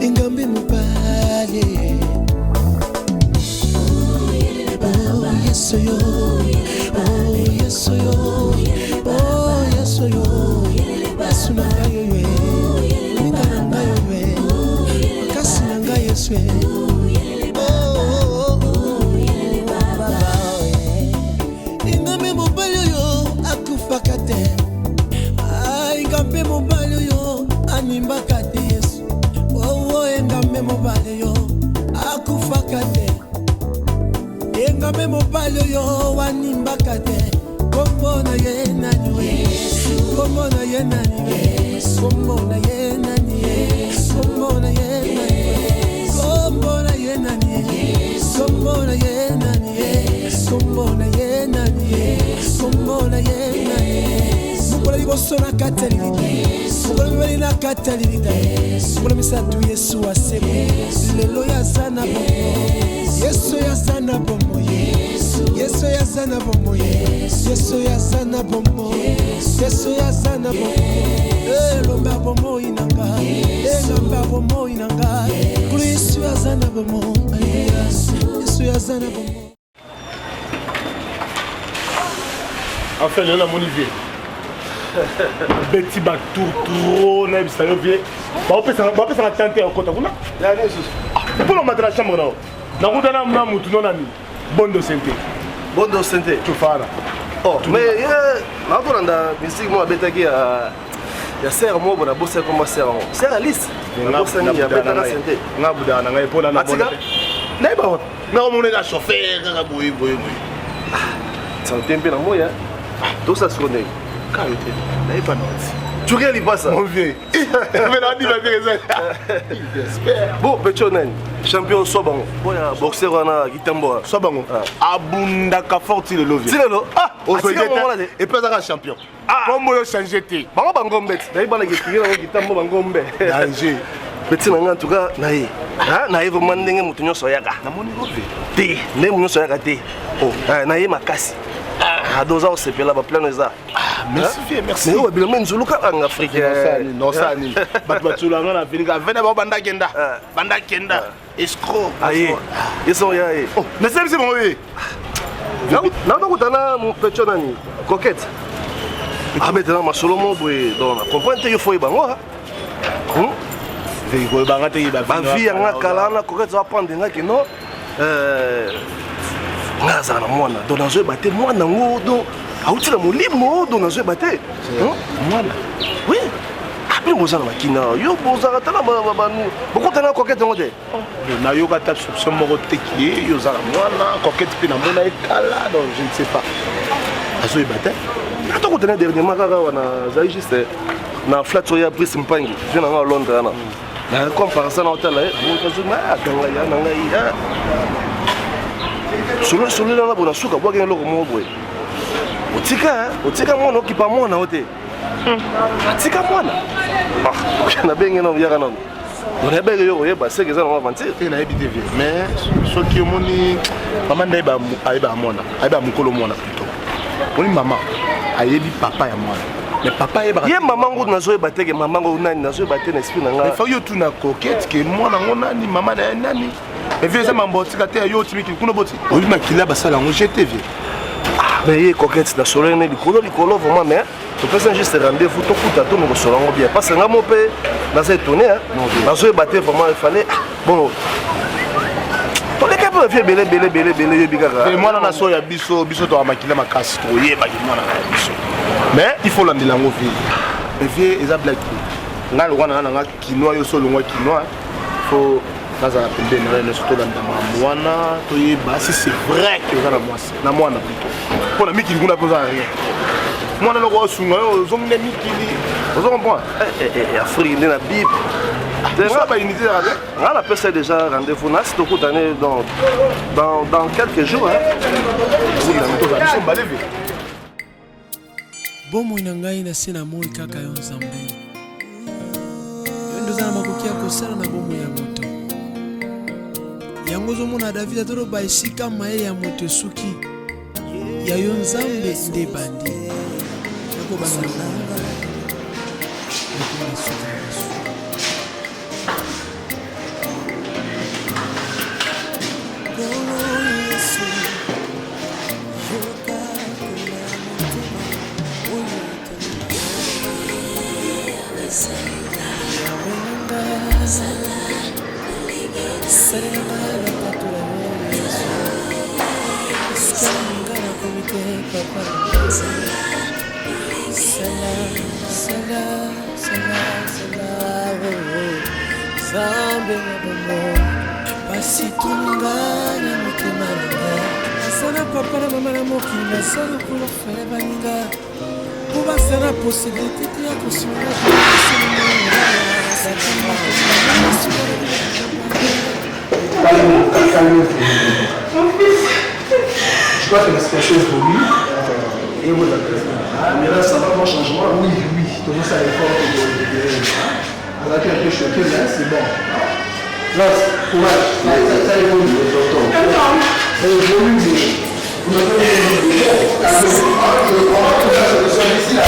Engambe mobali. Oh yes yo. Oh yes yo. Oh yes yo. Basuna yo we. Ningana yo we. Kasina nga yeswe. Engambe mobali yo akufakate. Engambe mobali yo animbakate Yesu. Oh engambe mobali yo akufakate. Engambe mobali yo animbakate. Kombona ye nani we. Kombona ye nani we. Kombona ye nani we. Kombona ye nani we. Kombona ye nani we. Kombona ye nani we. Kombona ye nani we. Kombona ye nani we. Mukola liboso na katalilita. Mukola mibali na katalilita. Mukola misatu Yesu asebo. Lelo ya sana bomo. Yesu ya sana bomo. Yesu ya sana bomo. Yesu ya sana bomo. Yesu ya sana bomo. Lomba bomo inanga. Lomba bomo inanga. Yesu ya sana bomo. Yesu ya sana bomo. Enfin, il y en a mon Olivier. Petit bateau, trop, n'a pas de vie. On peut s'en tenter en compte. Vous pour le mettre dans la chambre là. Dans le temps, on a mon ami. Bon de santé. Bon de santé. Tu fais là. Oh, mais là, on a musique moi bête qui a serre moi pour la bosse comme serre. Serre Alice. La bosse ni a bête la santé. On a bouda na ngai pola na bon. N'est pas. Mais on est là chauffeur, na boui. Santé bien moi ya. Tout ça se connaît. Carité. N'est pas non. Tu regardes pas ça. Mon vieux. Mais là dit la vérité. Bon, Bechonen, champion Sobango. Boxeur wana Gitambo. Sobango. Abunda ka forti le lovier. Tilelo. Ah, et puis ça champion. Comment yo changer té. Bango bangombe. Dai bana gitinga Gitambo bangombe. Danger. Petit nanga en tout cas naïe. Ah, naïe vraiment ndenge mutu nyoso yaka. Na moni lovier. Té, ndenge mutu nyoso yaka té. Oh, naïe makasi. Ah, deux ans, c'est là, plein de ça. Merci, merci. Mais oui, mais nous sommes en Afrique. Non, ça, non. Tu l'as en Afrique. Venez voir Banda Kenda. Banda Kenda. Escroc. Aïe. Ils sont là. Oh, mais c'est bon, oui. Non, non, tu as mon petit ami. Coquette. Ah, mais tu as ma solo mon boy. Donc, comprends, tu faut y aller. Ma vie, on a calana, coquette, ça va prendre des gens qui non. Naza na mwana do nazo baté mwana ngodo auti la molimo do nazo baté mwana oui après boza na makina yo boza tala banu beaucoup tana coquette ngote na yo ka tap sur moko teki yo za mwana coquette pe na mona ekala donc je ne sais pas azo baté ato ko tana dernièrement kaka wana za juste na flat soya prise mpangi je na Londres na comparaison na hôtel mo kazo ma akanga ya na ngai Solo na bona suka bwa ke loko mo boy. Otika mwana okipa mwana ote. Atika mwana. Ah, na benge no yaka no. On a benge yo yeba seke za no avancer. Te na ebite vie. Mais ce qui moni maman na eba mwana. Eba mukolo mwana plutôt. Oni maman ayebi papa ya mwana. Mais papa eba. Ye maman ngo na zo eba teke maman ngo nani na zo eba te na esprit na nga. Mais fa yo tu na coquette ke mwana ngo nani maman na nani. Et vieux, ça m'a botti quand tu as eu au Tibiki, tu as botti. Oui, mais qui l'a passé à la j'étais vieux. Mais il est coquette, la soleil, le colo, vraiment, mais tu peux juste rendez-vous, tout coup, tu as tout le bien. Parce que là, mon père, dans cette tournée, dans ce battu, vraiment, il fallait. Bon. Tu es capable de faire belé, et moi, dans la soya, biso, tu as maquillé ma casse, tu as mais il faut l'amener dans la vie. Et vieux, ils ont blagué. Là, le roi, on a quinoa, il faut. Kaza pembeni na surtout dans mwana to yeba si c'est vrai que za na mwana plutôt pour la miki nguna poza rien mwana loko sunga yo zomne mikili vous comprenez Afrique na bib déjà ba unité avec on a appelé ça déjà rendez-vous na c'est tout année dans quelques jours bon moi ngai na sina moi kaka yo nzambe yo ndo za makoki ya kosala na bomo ya moto yango zomona David atoro ba esika maye ya moto suki ya yo nzambe nde bandi yako bana Zambe na bomo pasi tungana motema nanga asana papa na mama na mokili nasala mpona fele baninga po basala posibilité te ya kosunga Mon fils, je crois que la situation évolue et vous avez mais là ça va avoir changement. Oui, tout ça est fort on a été un peu choqué mais c'est bon. Là, courage, ça évolue. Ça évolue, vous m'avez dit je crois que la solution ici là.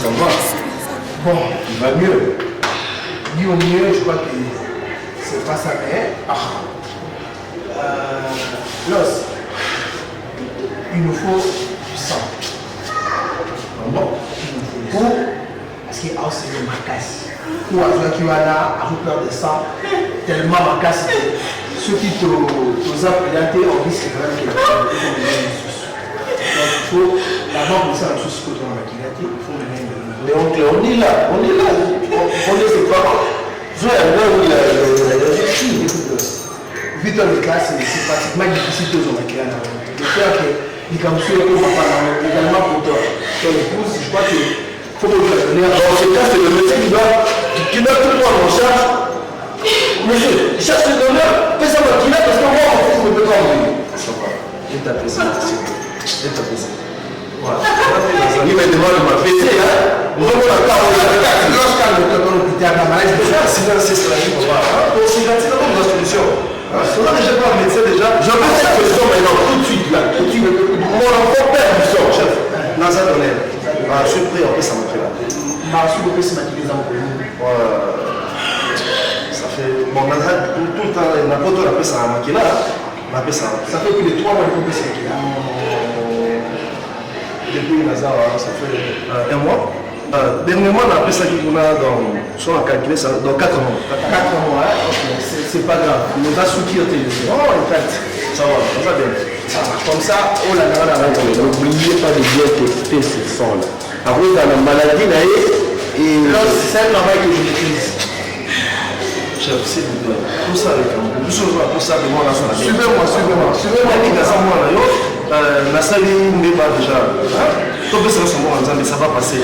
Ça va. Bon, il va mieux. Dit au mieux, je crois que c'est pas ça, mais. L'os, il nous faut du sang. Bon, il nous faut parce qu'il y a aussi le macasse. Ou à ceux qui vont là, à peur de sang, tellement macasse, ceux qui t'ont présenté, on risque vraiment qu'il y ait il faut d'abord penser à tout ce que tu as maquillé, il faut mener. Mais on est là, on est ses parents. Je vais aller vite dans les classes, c'est pratiquement difficile de maquiller. Le faire que les campus ne vont pas également pour toi. Ton épouse, je crois qu'il faut que vous donner. Dans ce cas, c'est le médecin qui doit tout prendre en charge. Monsieur, cherche le donneur, fais ça maquiller parce que moi, en fait, je ne peux pas enlever. Ça va, je t'appelle ça. Voilà. Il me demande de m'appeler, hein. Vraiment la carte, lorsqu'elle me donne l'hôpital à la maladie, sinon c'est stratégique. Pour s'identifier dans la solution. Cela déjà pas un médecin déjà. Je veux cette solution maintenant, tout de suite là. Mon enfant perd du sang, chef. Dans un domaine. Je suis prêt, en plus ça m'a fait là. Je suis prêt, c'est ma qui les a ça fait. Bon, tout le temps, n'importe où, on appelle ça un maquillage. Ça fait plus de 3 mois qu'on peut se maquiller. Depuis Nazar, ça fait 1 mois. Dernièrement, on a appris ça qu'on a on a calculé ça dans 4 mois. 4 mois, hein? Ok, c'est pas grave. On nous a soutenu au téléphone. Oh, en fait, ça va, ça va bien. Comme ça, oh là là, n'oubliez pas de bien tester ce sang là. Après, dans la maladie, là, et c'est un travail que je maîtrise. Chef, s'il vous plaît, tout ça avec un peu de choses, tout ça, suivez-moi. La salle n'est pas déjà. Tout le monde mais ça va passer.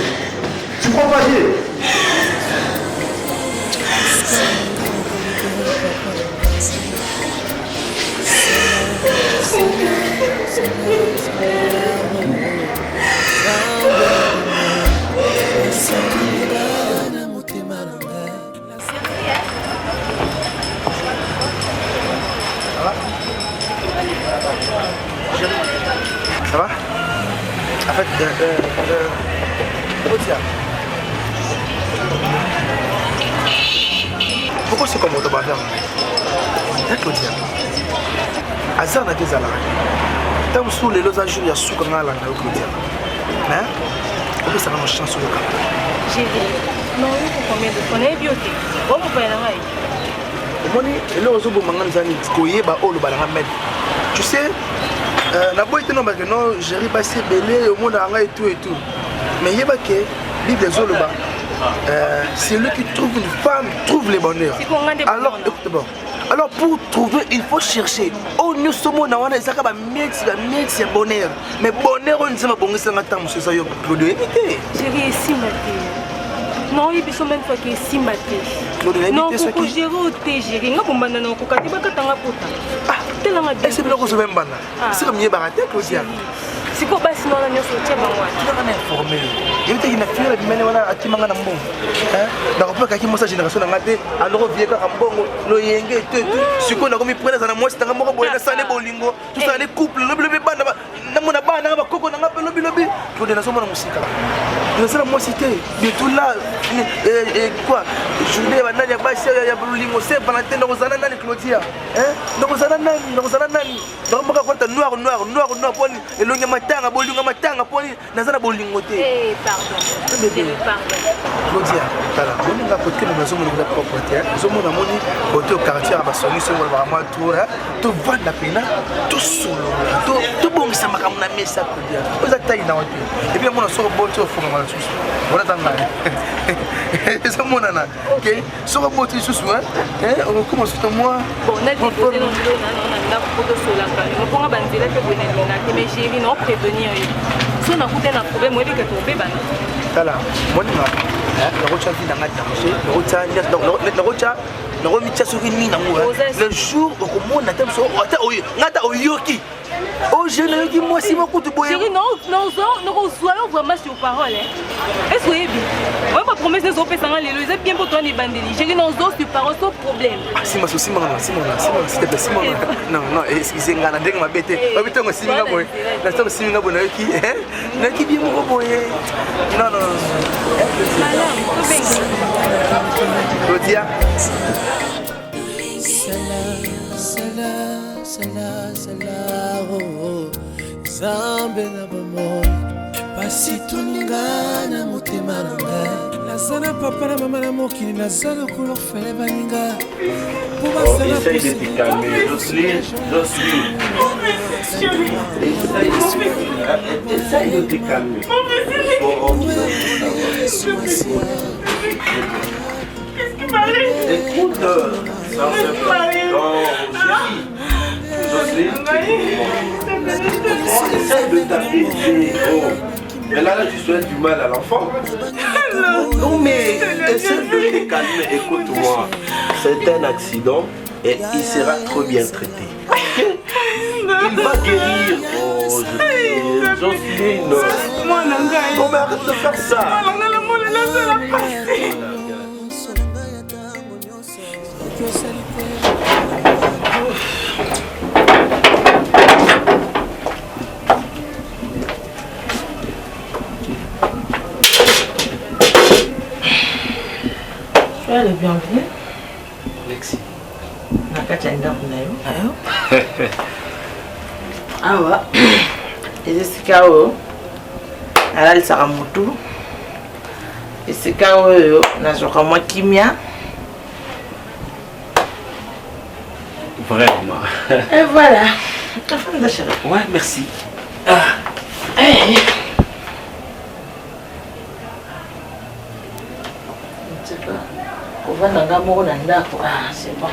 Tu crois pas bien? Ça va? En fait, pourquoi c'est comme on va faire? Claudia, Azar n'a pas à tant sous les lois à jouer à sous comme à la Claudia. Hein? Pourquoi ça n'a pas chance sur le camp? J'ai dit, non, il faut combien de fois? On est bioté. On va faire la maille. Tu sais, la boîte non, parce que non, j'arrive à se belé au monde et tout. Mais il y a que l'île des Zoloba, c'est lui qui trouve une femme, trouve les bonheurs. Alors, écoute-moi. Alors pour trouver, il faut chercher. Oh, nous sommes en train de faire c'est bonheur. Mais bonheur, on ne sait pas bon, c'est un temps, monsieur Sayo, Claude, évitez. J'ai réussi, non, il y a même fois que si maté. Non, pour que j'ai roté, j'ai rien pour m'en donner au coca, tu vas t'en apporter. Ah, t'es là, c'est bien que je vais m'en c'est comme il est baraté, Claudia. siko basi nona nyoso tia bango tu vas informer et tu na fille la mene wana akimanga na mbongo na kopeka ki mosa génération na ngate alors vie ka mbongo lo yenge te siko na komi prendre na moi tanga moko boye na sane bolingo tout ça les couples le banda na mona bana ba koko na ngape lobi to de na somo na musika na sala moi cité bientôt là quoi journée ba nani ba sia ya bolingo c'est Valentin na kozana nani Claudia na kozana nani na mboka kwata noir poni elonga matanga bolingo matanga poni na zana bolingo te pardon Claudia tala bolinga côté na somo na propriété somo na moni côté au quartier ba soni somo ba ma tour to vanda pena to solo to bongisa makamuna mesa Claudia oza tayi na wapi et puis mona soko boto fonga mala susu voilà tanga ça mona na OK soko boto susu on commence sur moi bon na dit côté non na photo solaka on ponga banzela pe bonne na te mais chérie non prévenir so na kuta na problème moi que to beba tala moni na rocha vina ngata marché rocha na romicha suri ni na moi le jour au komona tem so ngata oyoki oh je ne dis moi si beaucoup de boye chérie non soyons vraiment sur parole est-ce que ebi moi ma promesse ne pas ça les c'est bien pour toi ni bandeli chérie non sur parole sans problème si ma s'il te plaît si non excusez ngana ndenge mabete babete ngo siminga boye na stop siminga boye na ki bien mo boye non madame Claudia Sala, oh, Zambe na bomo, pasi tuninga na motema nanga. Nazana papa na mama na mokili, nazana couleur fele baninga. Essaye de te calmer, Jocelyne. Essaye de te calmer. Écoute, ça me fait pas. Jocelyne, essaye de t'apaiser. Mais là, tu souhaites du mal à l'enfant. Non, mais essaye de te calmer. Écoute-moi, c'est un accident et il sera trop bien traité. Il va guérir. Oh, Jocelyne. Non, mais arrête de faire ça. Sois le bienvenu. Alexis. Nakachanda kunayo. Awa. Esika o. Alalisaka mutu. Esika oyo nazoka mwa kimia. Vraiment. Et voilà. Ta femme de chérie. Ouais, merci. Hey. C'est bon.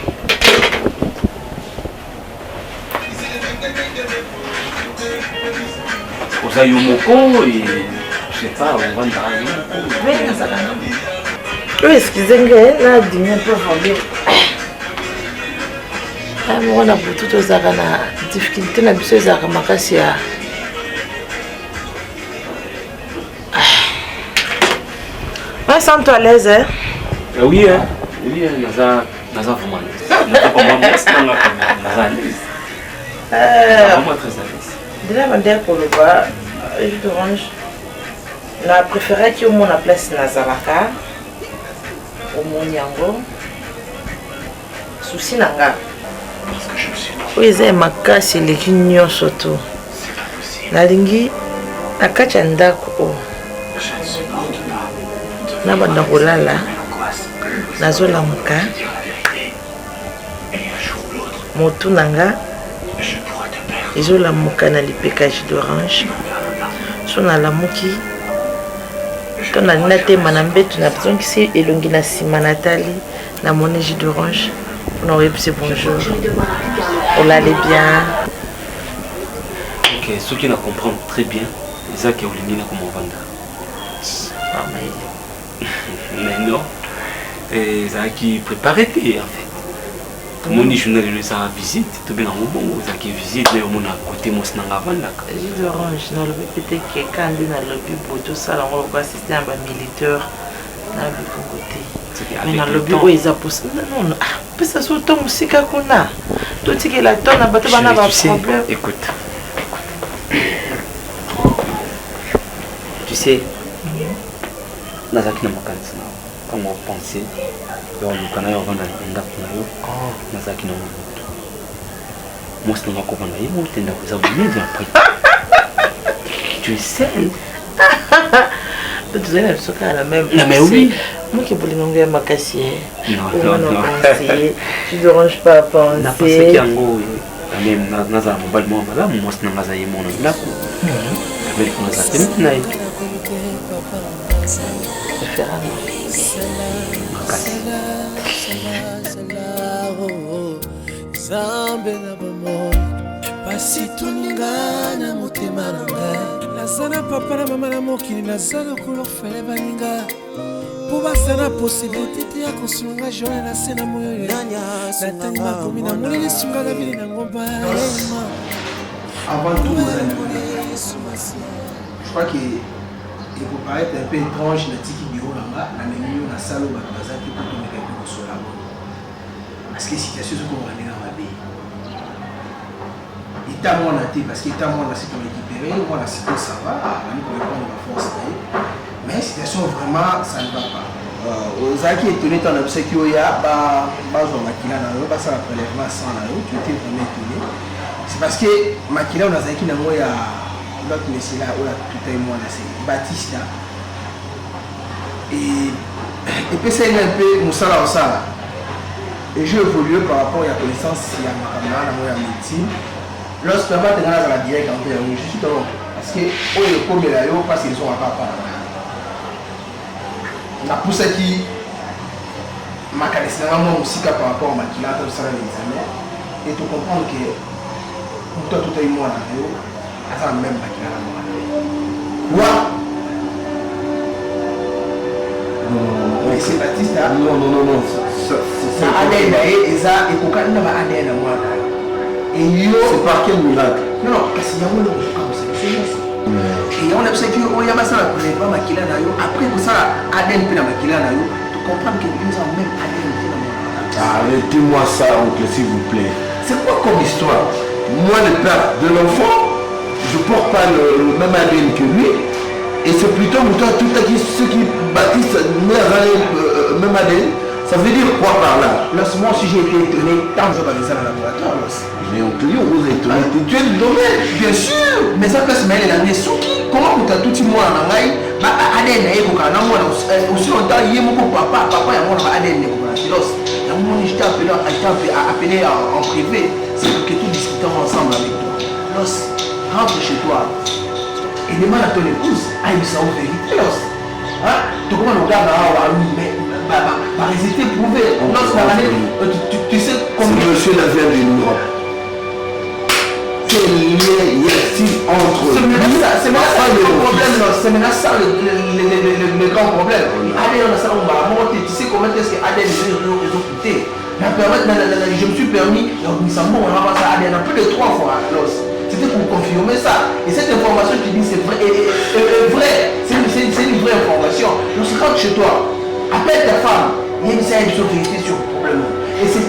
Vous avez eu mon con et je sais pas, on va draguer. Oui, excusez-moi, là, dîner un peu vendu. On a pour tout aux arana difficulté, on a besoin de arana makasi. Ouais, sens-toi à l'aise, hein? Oui, hein? Oui, naza vraiment. Vraiment très à l'aise. De la manière pour le bas, jus d'orange. On a préféré qu'il y ait la place Nazaraka, au Monyango, souci nanga. Parce que je suis là. Oui, c'est ma casse et les guignons surtout. La lingi, la kachanda ko. Na banda kolala. Nazola muka. Motu nanga. Izola muka na lipekage d'orange. Sona la muki. Quand on a été manambet, on a besoin que c'est elongi na simanatali na monnaie jus d'orange. On aurait pu bonjour. On allait bien. Ok, ceux qui ne comprennent très bien, c'est ça qui est au comme on vend. Mais non, et ça qui préparait en fait. moni journal ça visite to bien ngobongo za ki visite le mona côté mos na ngavanda jus d'orange na lobi peut-être que quand na lobi boto sala ngo ko assister un militeur na bikongo te mais na lobi o eza possible non pesa so to musika kuna to tikela to na bato bana ba problème. Écoute tu sais nazaki na makanisi na quand on pensait yo lukana yo vanda ndako na yo nazaki na moto moi c'est ngako vanda yo tenda kuza bonezi après tu sais tu sais la soka la même mais oui moi qui voulais ngombe makasi non tu déranges pas penser na penser ki yango même naza mobile moi malamu moi c'est ngaza ye mona ndako avec moi ça c'est na Zambe na bomoi pasi tuninga na motema na ngai nazana papa na mama na mokili nazana kolofele baninga po basana possibilité te ya kosunga journée na se na moyo natangi makomi na moni lisunga na bili na ngomba avant tout je crois que il peut paraître un peu étrange na tiki biro là na menu na salo ba bazaki pour tomber quelque chose là parce que situation ce qu'on va aller dans ma vie état moi na té parce que état moi na c'est pour récupérer moi la situation ça va on peut prendre la force mais situation vraiment ça ne va pas ozaki étonné ton obsèque oya ba zo makila na yo ba ça prélèvement sans na yo tu étais vraiment étonné c'est parce que makila on a zaki na moi ya l'autre monsieur là ou là tout est moi là c'est Baptiste et puis c'est un peu musala osala et je évolue par rapport à la connaissance il y a ma camarade moi en médecine lorsque ma tête dans la direct en fait je suis d'accord parce que on est comme là yo parce qu'ils sont à papa na pousse qui ma connaissance moi aussi par rapport à ma kilata de ça les examens et tu comprends que toi tout est moi là yo ça même pas qu'il a moi mais c'est Baptiste non c'est ADN et ça et pourquoi il n'a pas ADN moi et yo c'est par quel miracle non parce qu'il y a un autre comme ça et on a pensé que on y a pas ça pas makila na yo après que ça ADN puis na makila na yo tu comprends que nous avons même ADN arrêtez-moi ça oncle s'il vous plaît c'est quoi comme histoire moi le père de l'enfant je porte pas le même ADN que lui et c'est plutôt toi tout ceux qui bâtissent le même ADN ça veut dire quoi par là moi si j'ai été étonné tant que je vais ça dans le laboratoire mais on te dit vous êtes étonné tu es le domaine bien sûr mais ça peut se mêler dans les souki comment vous t'as tout moi en angai bah ADN est pour quand moi aussi longtemps il y a mon papa y a mon ADN pour la silos il y a mon j'étais appelé en privé c'est pour que tout discutons ensemble avec toi Los rentre chez toi et demande à ton épouse il ça en vérité Los hein tu comment on regarde là mais par résultat prouvé tu sais comme monsieur la vient de l'Europe quel lien y a-t-il entre c'est maintenant ça le grand problème ADN on a ça on va monter tu sais comment est-ce que ADN les autres coûté je me suis permis donc nous sommes on a passé ADN plus de 3 fois c'était pour confirmer ça et cette information tu dis c'est vrai est vrai c'est une vraie information donc rentre chez toi appelle ta femme il y a une vérité sur le problème et c'est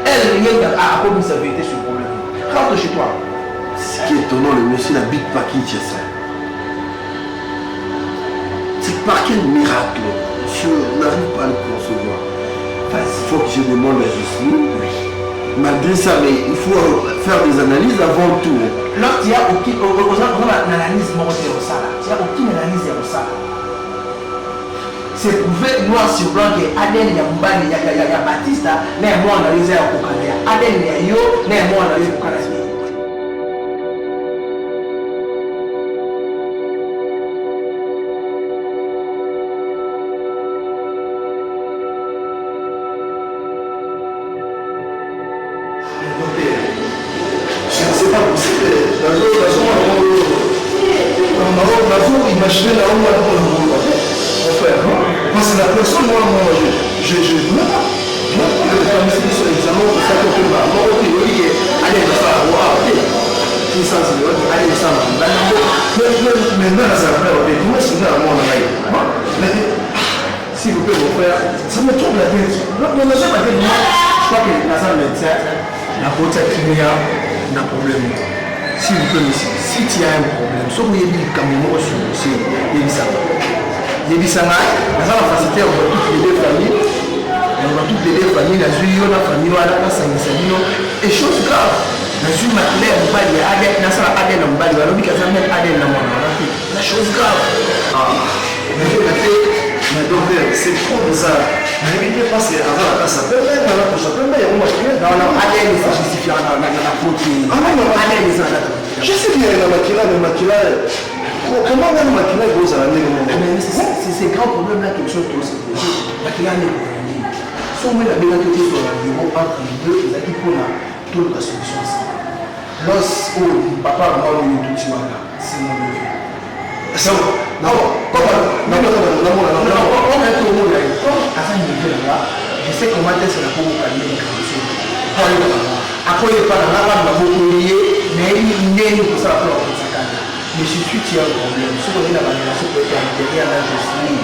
elle a commis sa vérité sur le problème rentre chez toi ce qui est étonnant le monsieur n'habite pas Kinshasa c'est par quel miracle je n'arrive pas à le concevoir il faut que je demande à Justine malgré ça mais il faut faire des analyses avant tout lorsqu'il y a aucune analyse il n'y a aucune analyse de ça c'est prouvé noir sur blanc que ADN ya Mbani ya Baptiste mais moi on a eu à Kokana ADN ya yo mais moi on a eu à Kokana c'est pas possible imaginer là où on va faire. Moi, c'est la personne, moi, je c'est sur l'examen, pour ça que tu vas avoir ok, allez, ça va, qui s'en se doit, allez, ça va. Maintenant, ça va faire, moi, je suis là, moi, s'il vous plaît, mon frère, ça me tourne la tête. Non, je sais pas, je crois que la salle médecin, la côte qui a un problème. S'il vous plaît, monsieur, si tu as un problème, ce que vous avez dit, comme moi, c'est ça. Il dit ça, la salle facilité, on va toutes les deux familles. On va toutes les deux familles, la juillet, la famille, la sanguine, et chose grave. La juillet, ma claire, on va dire, la salle a des nombres, la logique, ça met à des nombres. La chose grave. Mais donc, c'est trop bizarre. Mais évitez pas, c'est avant la ça peut même, non, allez, ça justifie la faute. Ah non, allez, je sais bien, la maquilla, comment même la maquilla goes à la maison? C'est ces grands problèmes-là qui sont posés. La maquilla n'est pas venue. Si on met la bénédiction sur la bureau entre les deux, ils ont pour toute la solution. Lorsque papa m'a dit tout ça, c'est mon neveu. Non, je sais comment est-ce que la peau va aller. Après, il parle de beaucoup mais il n'est pas pour ça. Mais si tu as un problème, si on est dans la relation peut être intérieure à la justice.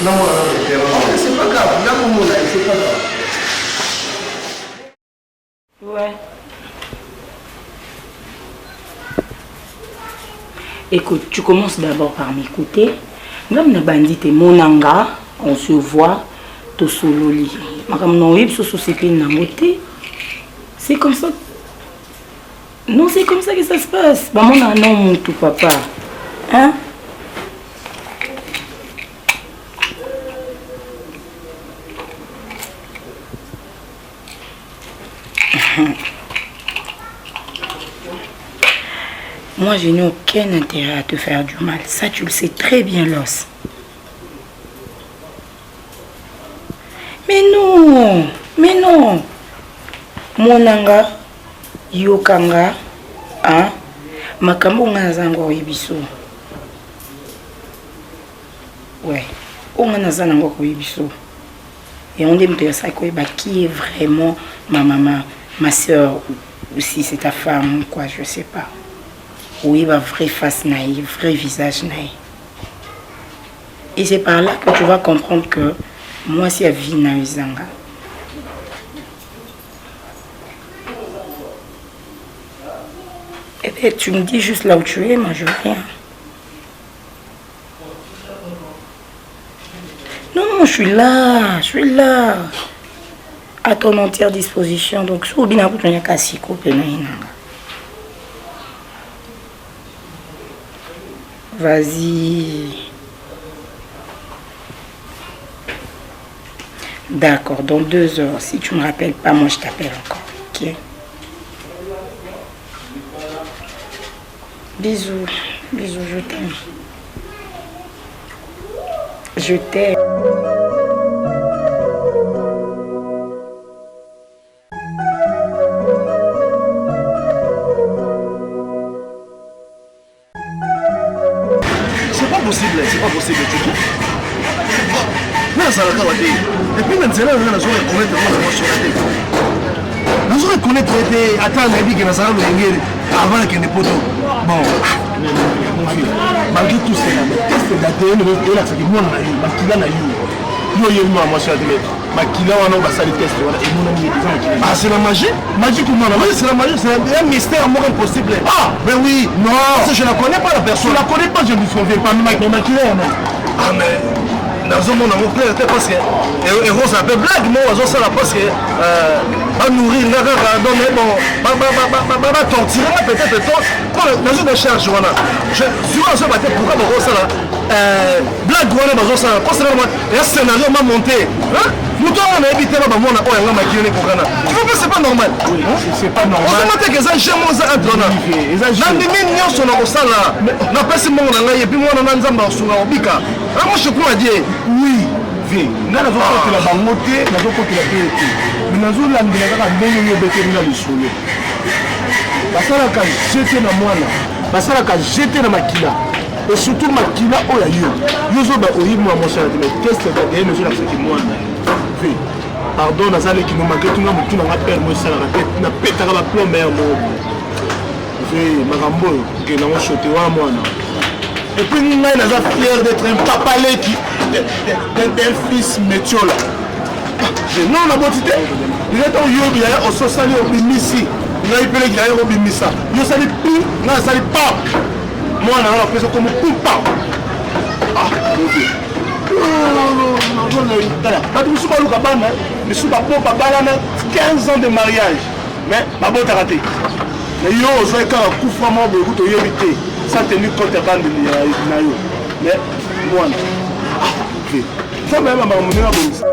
Non, c'est pas grave, là pour moi, c'est pas grave. Ouais. Écoute, tu commences d'abord par m'écouter. Même na bandit et monanga, on se voit, to sololi. Madame Noïb, c'est comme ça. Non, c'est comme ça que ça se passe. Maman n'a non tout papa. Hein? Moi, je n'ai aucun intérêt à te faire du mal. Ça, tu le sais très bien, Los. Mais non, mais non. Monanga, Yokanga, hein? Makambo ngazango yebiso. Ouais, on ngazango yebiso. Et on aime ça qui est vraiment ma maman, ma soeur, ou si c'est ta femme ou quoi, je sais pas. Oui, ma vraie face naïve, vrai visage naïf. Et c'est par là que tu vas comprendre que moi, c'est la vie naïzanga. Eh bien, tu me dis juste là où tu es, moi je viens. Non, je suis là. À ton entière disposition. Donc, si vous avez un cassico, vas-y. D'accord, dans 2 heures. Si tu ne me rappelles pas, moi je t'appelle encore. Ok? Bisous. Bisous, je t'aime. Je t'aime. C'est pas possible, tu trouves? Mais ça va être. Et puis maintenant, on a reconnaître attends, avant qu'il ne ait bon, malgré tout ça, test d'ADN, c'est la magie? Magie comment? C'est la magie, c'est un mystère amour impossible. Ah, ben oui, non, parce que je ne la connais pas la personne. Je ne la connais pas, je ne disconviens pas, mais maquilleur, non. Ah, mais. Dans un monde en frère, parce que et Rose a fait blague, moi, on ça parce que va nourrir, va torturer, peut-être, dans une charge, voilà. Je suis en ce matin, pourquoi on ça là? Blague, on ça, et un scénario m'a monté. Nous, on a évité là, on a maquillé. Tu vois que c'est pas normal? C'est pas normal. On se met que ça, j'aime ça, dans des millions, on a ça là. On a passé mon et puis moi, on a un zamba sur la bika. Moi, je peux dire, oui, vie nga nazokotela bango te nazokotela te te me nazolandela kaka ndenge oyo obeteli na lisolo basalaka jete na mwana basalaka jete na makila et surtout makila oyo yo zoba oyibi mwa mosala te mais teste bagayeni ozolakisaki mwana ve pardon nazaleki nomake tunga motu nanga pere mo esalaka te napetaka baplombe ya mobo ve makambo oyo okende nango shote wana mwana et puis ngai naza fier d'être un papa leki d'un fils metiola non naboti te direte oyobi yaya ososali obimisi ngai peleki yaya obimisa yo sali pi ngai asali pap mwana wana pesa komo pupa bato misu baluka bana misu bapopa balana 15 ans de mariage mais babotaka te mais yo ozwai kaka kufa mwa boye kuta oyebi te sans tenir compte ya bandeli na yo mais mwana nzambe ya bambaka monene abongisa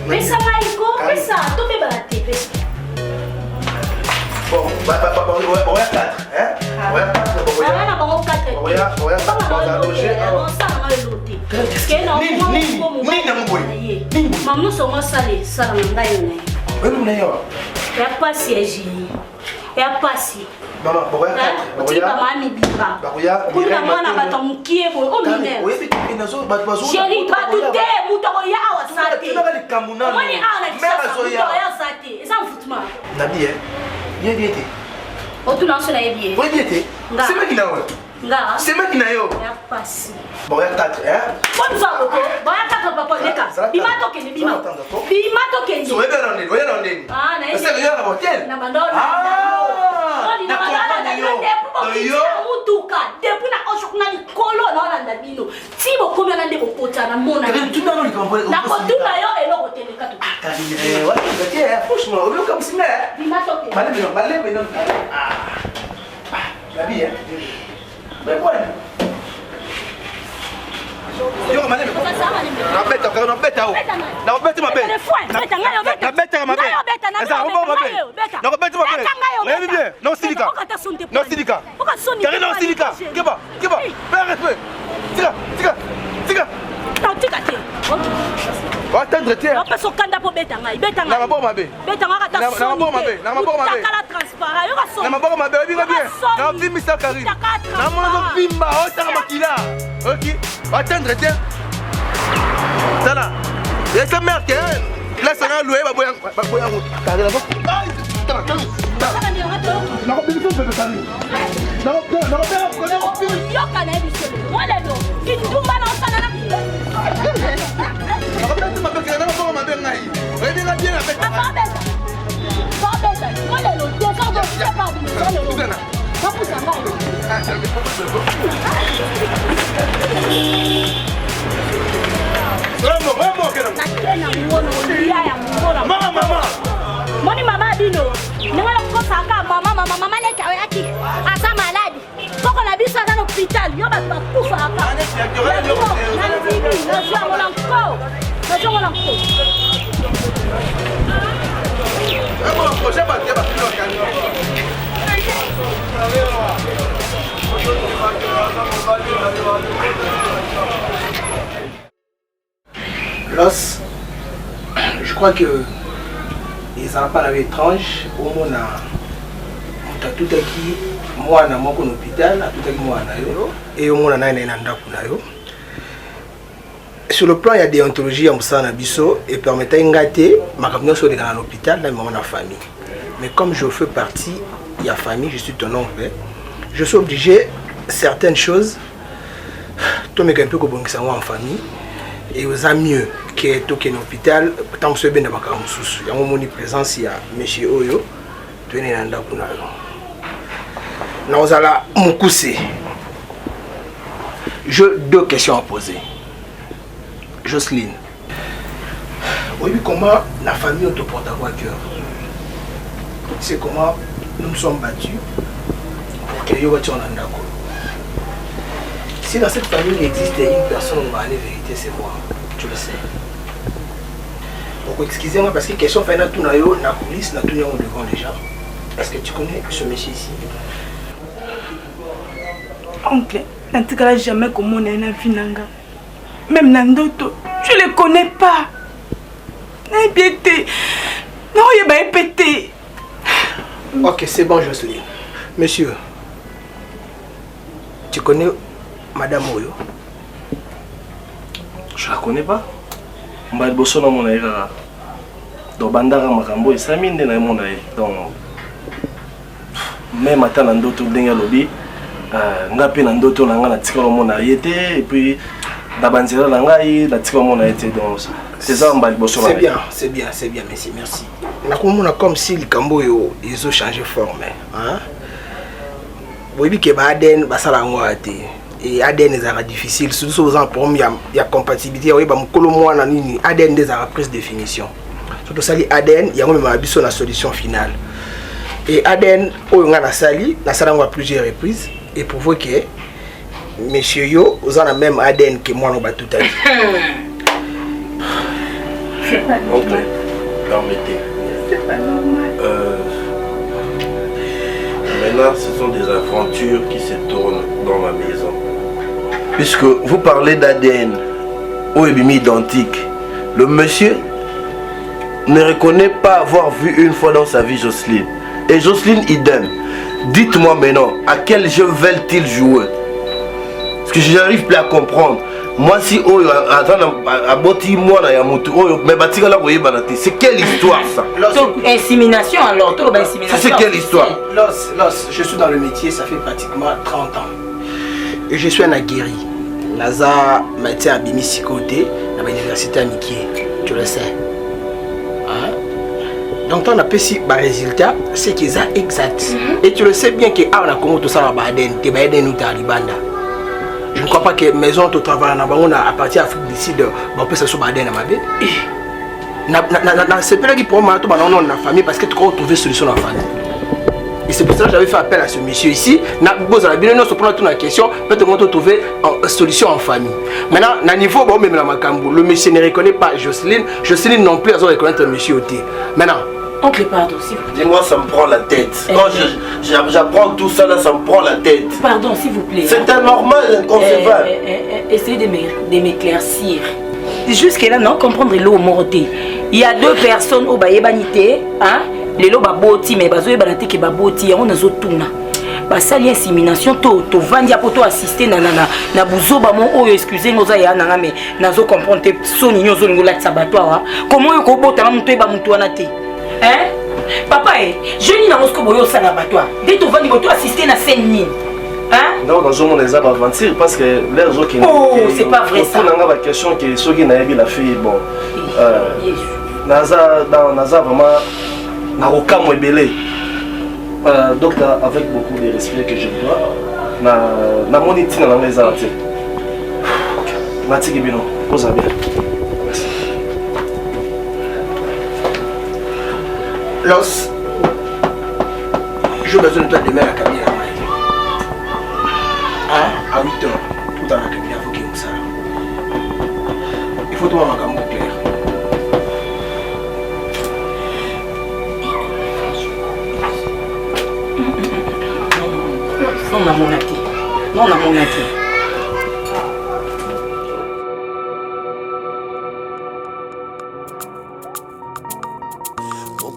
Pesa Maiko, pesa, tu me balate, pesa. Bon, on va 4, hein? On va 4, c'est maintenant yo. Bon, il y a 4, hein? Bonne fois, Boko. Bon, il y a 4 papa, les cas. Bima token, bima. Bima token. So, il y a un ding. Ah, naïs. C'est rien à l'hôtel. Nabandon. Ah, on dit Nabandon. Yo. Mutuka. Depuis na oshok na ni kolo na olanda bino. Si Boko mi olande Boko ta na mona. Tu n'as pas compris. Na kotuna yo elo hotel ka to. Ouais, c'est franchement, on veut comme ça. Bima token. Balé, non. Ah. La vie, hein. Mais quoi? Yo, ma bête, attendre tiens. On peut s'occuper pour bêta ngai. Bêta ngai. Na maboko mabe. Bêta ngai kata sonne. Na maboko mabe. Na maboko mabe. Takala transparent. Yo ka sonne. Na maboko mabe. Obi bien. Na vimbi sa Karim. Na mona vimba o ta makila. OK. Attendre tiens. Sala. Et sa mère hein. Là ça na loué ba boya route. Tare la boko. Ai. Na ko biso bebe Karim. Na ko yo kana biso. Wala do. Kindumba na sana na. Mama. maman leka oyaki aza malade poko na biso aza na hôpital yo bato bakufaka nazwangola nko Los, je crois que les enfants avaient étrange au monde à tout qui moi na mon hôpital à tout qui moi na yo et au monde na nanda kuna yo. Sur le plan il y a déontologie en ça na biso et permettant ngate ma camino sur dans l'hôpital dans mon famille. Mais comme je fais partie il y a famille, je suis ton oncle, je suis obligé certaines choses to me un peu ko bongisa en famille et aux mieux que tout qui est l'hôpital tant que c'est bien d'abord comme sous il y a mon présence il y a monsieur Oyo tu es nanda kuna yo. Nous allons m'oukouser. J'ai deux questions à poser. Jocelyne, oui, comment la famille te porte à cœur? C'est comment nous nous sommes battus pour que yo voiture en d'accord. Si dans cette famille il existait une personne où la vérité, c'est moi. Tu le sais. Donc excusez-moi parce que question fait na tout na yo na coulisses na tout devant les gens. Est-ce que tu connais ce monsieur ici? Oncle, dans ce cas-là, jamais comme on est dans la vie. Même Nandoto, je ne le connais pas. Non, pété. Non, il va pété. Ok, c'est bon, Jocelyne. Monsieur, tu connais Madame Oyo? Je la connais pas. Je vais bosser dans mon aïra. Donc, Bandara Makambo et Samine dans mon aïra. Donc, même à Nandoto, Denga Lobby. Ngapi na ndoto na nga na tika mona yete et puis dabanzela na ngai na tika mona yete donc c'est ça mbali bosso. C'est bien merci. Na komona comme si likambo yo ils ont changé forme hein. Boyebi ke ba Aden basala ngo ate et Aden ezara difficile surtout aux en problème il y a compatibilité oui ba mukolo mwana nini Aden des ara prise définition surtout sali Aden il y a même biso na solution finale et Aden oyo nga na sali na sala ngo à plusieurs reprises et pour vous que monsieur yo vous avez la même ADN que moi tout à l'heure. Ok, permettez. C'est pas normal. Maintenant, ce sont des aventures qui se tournent dans ma maison. Puisque vous parlez d'ADN, ou identique, le monsieur ne reconnaît pas avoir vu une fois dans sa vie Jocelyne. Et Jocelyne idem. Dites-moi maintenant, à quel jeu veulent-ils jouer? Parce que je n'arrive plus à comprendre. Moi, si c'est quelle histoire ça? Insémination alors, ça c'est quelle histoire? Je suis dans le métier, ça fait pratiquement 30 ans. Et je suis un aguerri. Naza m'a été à Bimisi côté, à l'université à Mickey. Tu le sais. Hein? Donc, on a pu si le résultat, c'est qu'ils sont exact. Et tu le sais bien que on a commencé tout ça à Baden, que Baden nous Talibanda. Je ne crois pas que maison tout travail on a à partir de l'Afrique du Sud, on peut se sur Baden à ma vie. C'est pas qui pour moi tout dans la famille parce que tu crois trouver solution dans la famille. Et c'est pour ça que j'avais fait appel à ce monsieur ici. Nous se prendre toute la question, peut-être trouver une solution en famille. Maintenant, à niveau même la Macambo, le monsieur ne reconnaît pas Jocelyne, Jocelyne non plus, elle doit reconnaître le monsieur aussi. Maintenant. Oncle, pardon, s'il vous plaît. Dis-moi, ça me prend la tête. Quand j'apprends tout ça, là, ça me prend la tête. Pardon, s'il vous plaît. C'est anormal, inconcevable. Essayez de m'éclaircir. Jusque-là, non, comprendre l'eau morte. Il y a deux personnes au Bayebanité, hein? Les lots baboti, mais bazoé banate qui baboti, on a zotuna. Basali insémination, to vandia poto assister na buzo ba mon oyo excusez nous ya na mais nazo comprendre soni nyozo ngola tsabatwa. Comment yo ko bota muto ba muto wana te? Hein? Papa je ni na mosko boyo sala batwa. Dès to vandi boto assister na scène ni. Hein? Non, dans un monde les aventure parce que les gens qui oh, c'est pas vrai ça. Pour la question que ceux qui n'avaient la fille bon. Naza dans Naza vraiment Naroka Mwebele. Docteur, avec beaucoup de respect que je dois, na moniti na les arts. Matiki Bino, vous avez bien. Merci. Je besoin de toi demain à la cabine. À 8h, tout dans la cabine, il faut qu'il y ait ça. Il faut trouver un camon clair. Non, on a mon athée. Non, on a mon athée.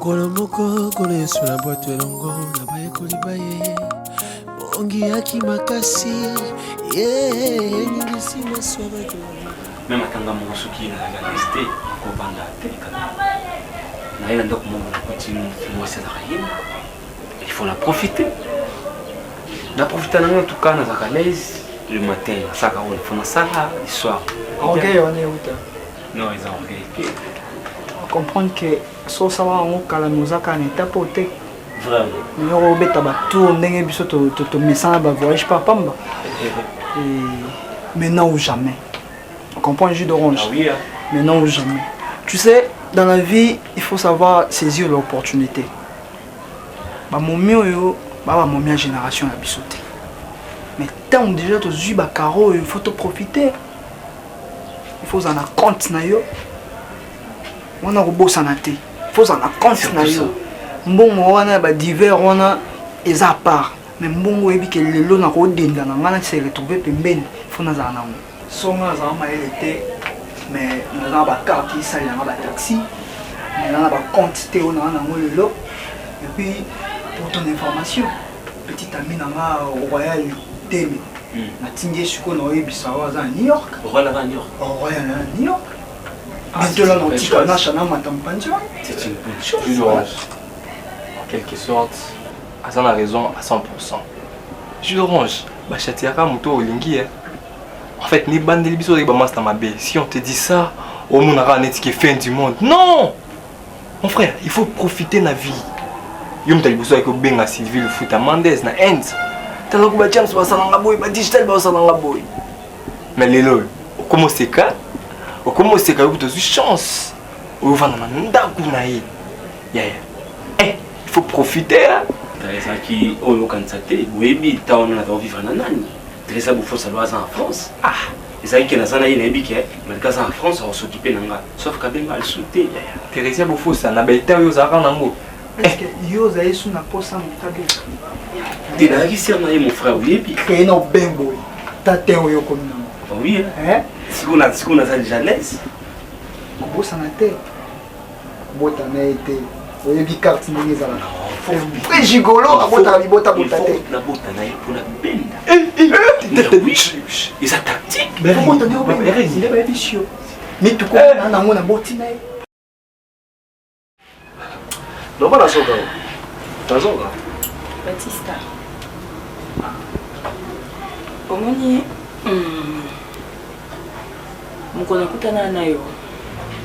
mokolo moko kolo yesu na bwato elongo na bayekoli baye bongiaki makasi ningisi maswa bato même atanga moko soki nazalaka leste kobanda telekana naye ndako moko nakotini mwasi azalaka yeba il faut la profiter na profiter nango en tout cas nazalaka l'aise le matin nasaka oyo il faut nasala le soir orgueil on est où non ils ont orgueil comprendre que so ça va en kala mozaka en étape au te vraiment mais on beta ba tour ndenge biso to message ba voyage par pamba et maintenant ou jamais on comprend le jus d'orange oui hein. Maintenant ou jamais tu sais dans la vie il faut savoir saisir l'opportunité ba momio yo ba momia génération la biso te mais tant déjà to zu ba caro il faut te profiter il faut en compte na yo on a robosa na te faut en compte na yo mbongo wana ba divers wana eza part mais mbongo ebi ke lelo na ko denda na ngana se retrouver pembeni faut na za na ngo so nga za ma été mais na ba carte qui ça na ba taxi na ba compte te on a ngo lelo et puis pour ton information petite amie na nga Royal Teme na tindie suko na ebisa wa za New York Royal New York Royal New York de la notique national matampanjo c'est une bonne chose jus d'orange en quelque sorte Azan a raison à 100%. Jus d'orange bachatiaka moto olingi en fait ni bandeli biso ba master mabe si on te dit ça au monde aura net qui fin du monde non mon frère il faut profiter de la vie yom tali biso ko benga Sylvie le foot à Mendes na end tala ko ba chance ba salanga boy ba digital ba salanga boy mais lelo comment c'est ka comment c'est ka tu as chance ou va na ndaku na ye ya il faut profiter là Teresa qui oyo kanisa te webi taona na vivre na nani Teresa bu force loise en France ezali ke nazana ye nebi ke malika za en France on s'occuper nanga sauf ka benga al souté Teresa bu force na ba ita yo za kana ngo est-ce que yo za yesu na posa mutabe te na ki ser na ye mon frère webi ke no bengo tate oyo komina oui hein sikuna za jeunesse ko bosa na te bota na été oyebi carte ndenge ezalaka très gigolo abota bibota botate na bota na ye pour la benda ils a tactique mais bota ne obenga il est bisio mais tu ko na ngona boti na ye non pas la soga tazoga Batista omoni mokona kutana na yo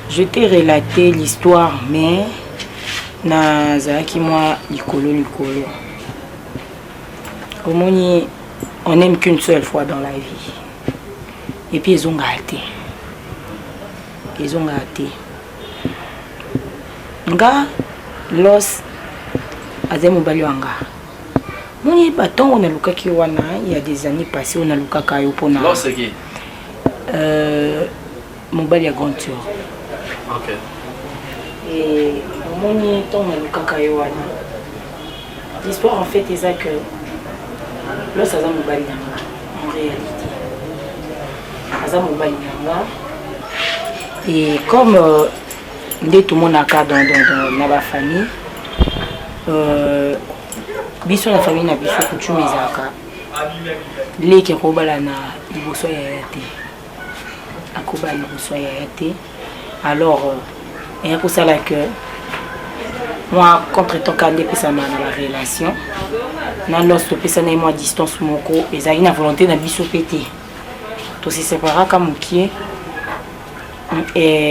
je t'ai relaté l'histoire mais nazalaki moi likolo omoni on n'aime qu'une seule fois dans la vie et puis ils ont gâté nga los azai mobali wanga moni batongo nalukaki wana il y a des années passées on alukaka yo mpona mobali ya grande sœur ok et omoni ntongo nalukaka yo wana l'histoire en fait eza que los aza mobali nanga en réalité aza mobali nanga et comme nde tomonaka na bafamille biso na famille na biso coutume ezalaka leki akobala na liboso ya yaya te akobala liboso ya yaya te alors eya kosala que moi contre toka nde epesama na barelation na lorsque topesana ye mwa distance moko ezalaki na volonté na biso mpe te tosiseparaka mokie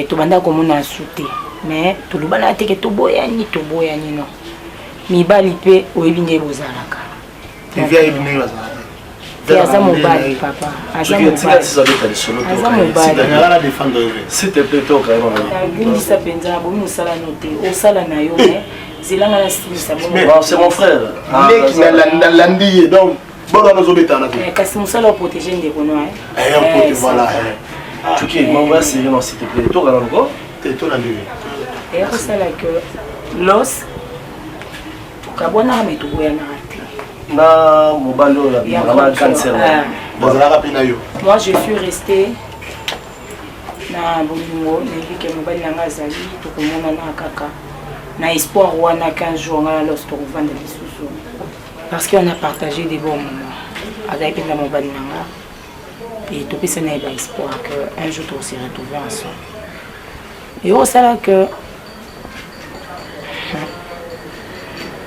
tobandaka komona su te mais tolobana teke toboyani non mibali mpe oyebi nde bozalaka aza mobali papa aza mobali abungisa mpenza bomi mosala no te osala na yo mais zelanga na simisa c'est mon frère Nek na landi donc bon on zo betana ko. Kasi musala protéger ndeko no voilà. Tu m'envoie série non s'il te plaît. Toi là encore? T'es toi là lui. Et ça là que l'os kabona metu boya na raté. Na mobalo la vraiment cancer. Moi je suis restée na bolingo na vike mobali na ngazali to komona na kaka. Na espoir wana 15 jours na l'os to vendre bisusu. Parce qu'on a partagé des bons moments. Avec la mobali nanga. Et tout ça n'a pas espoir qu'un jour on s'est retrouvés ensemble. Et au ça que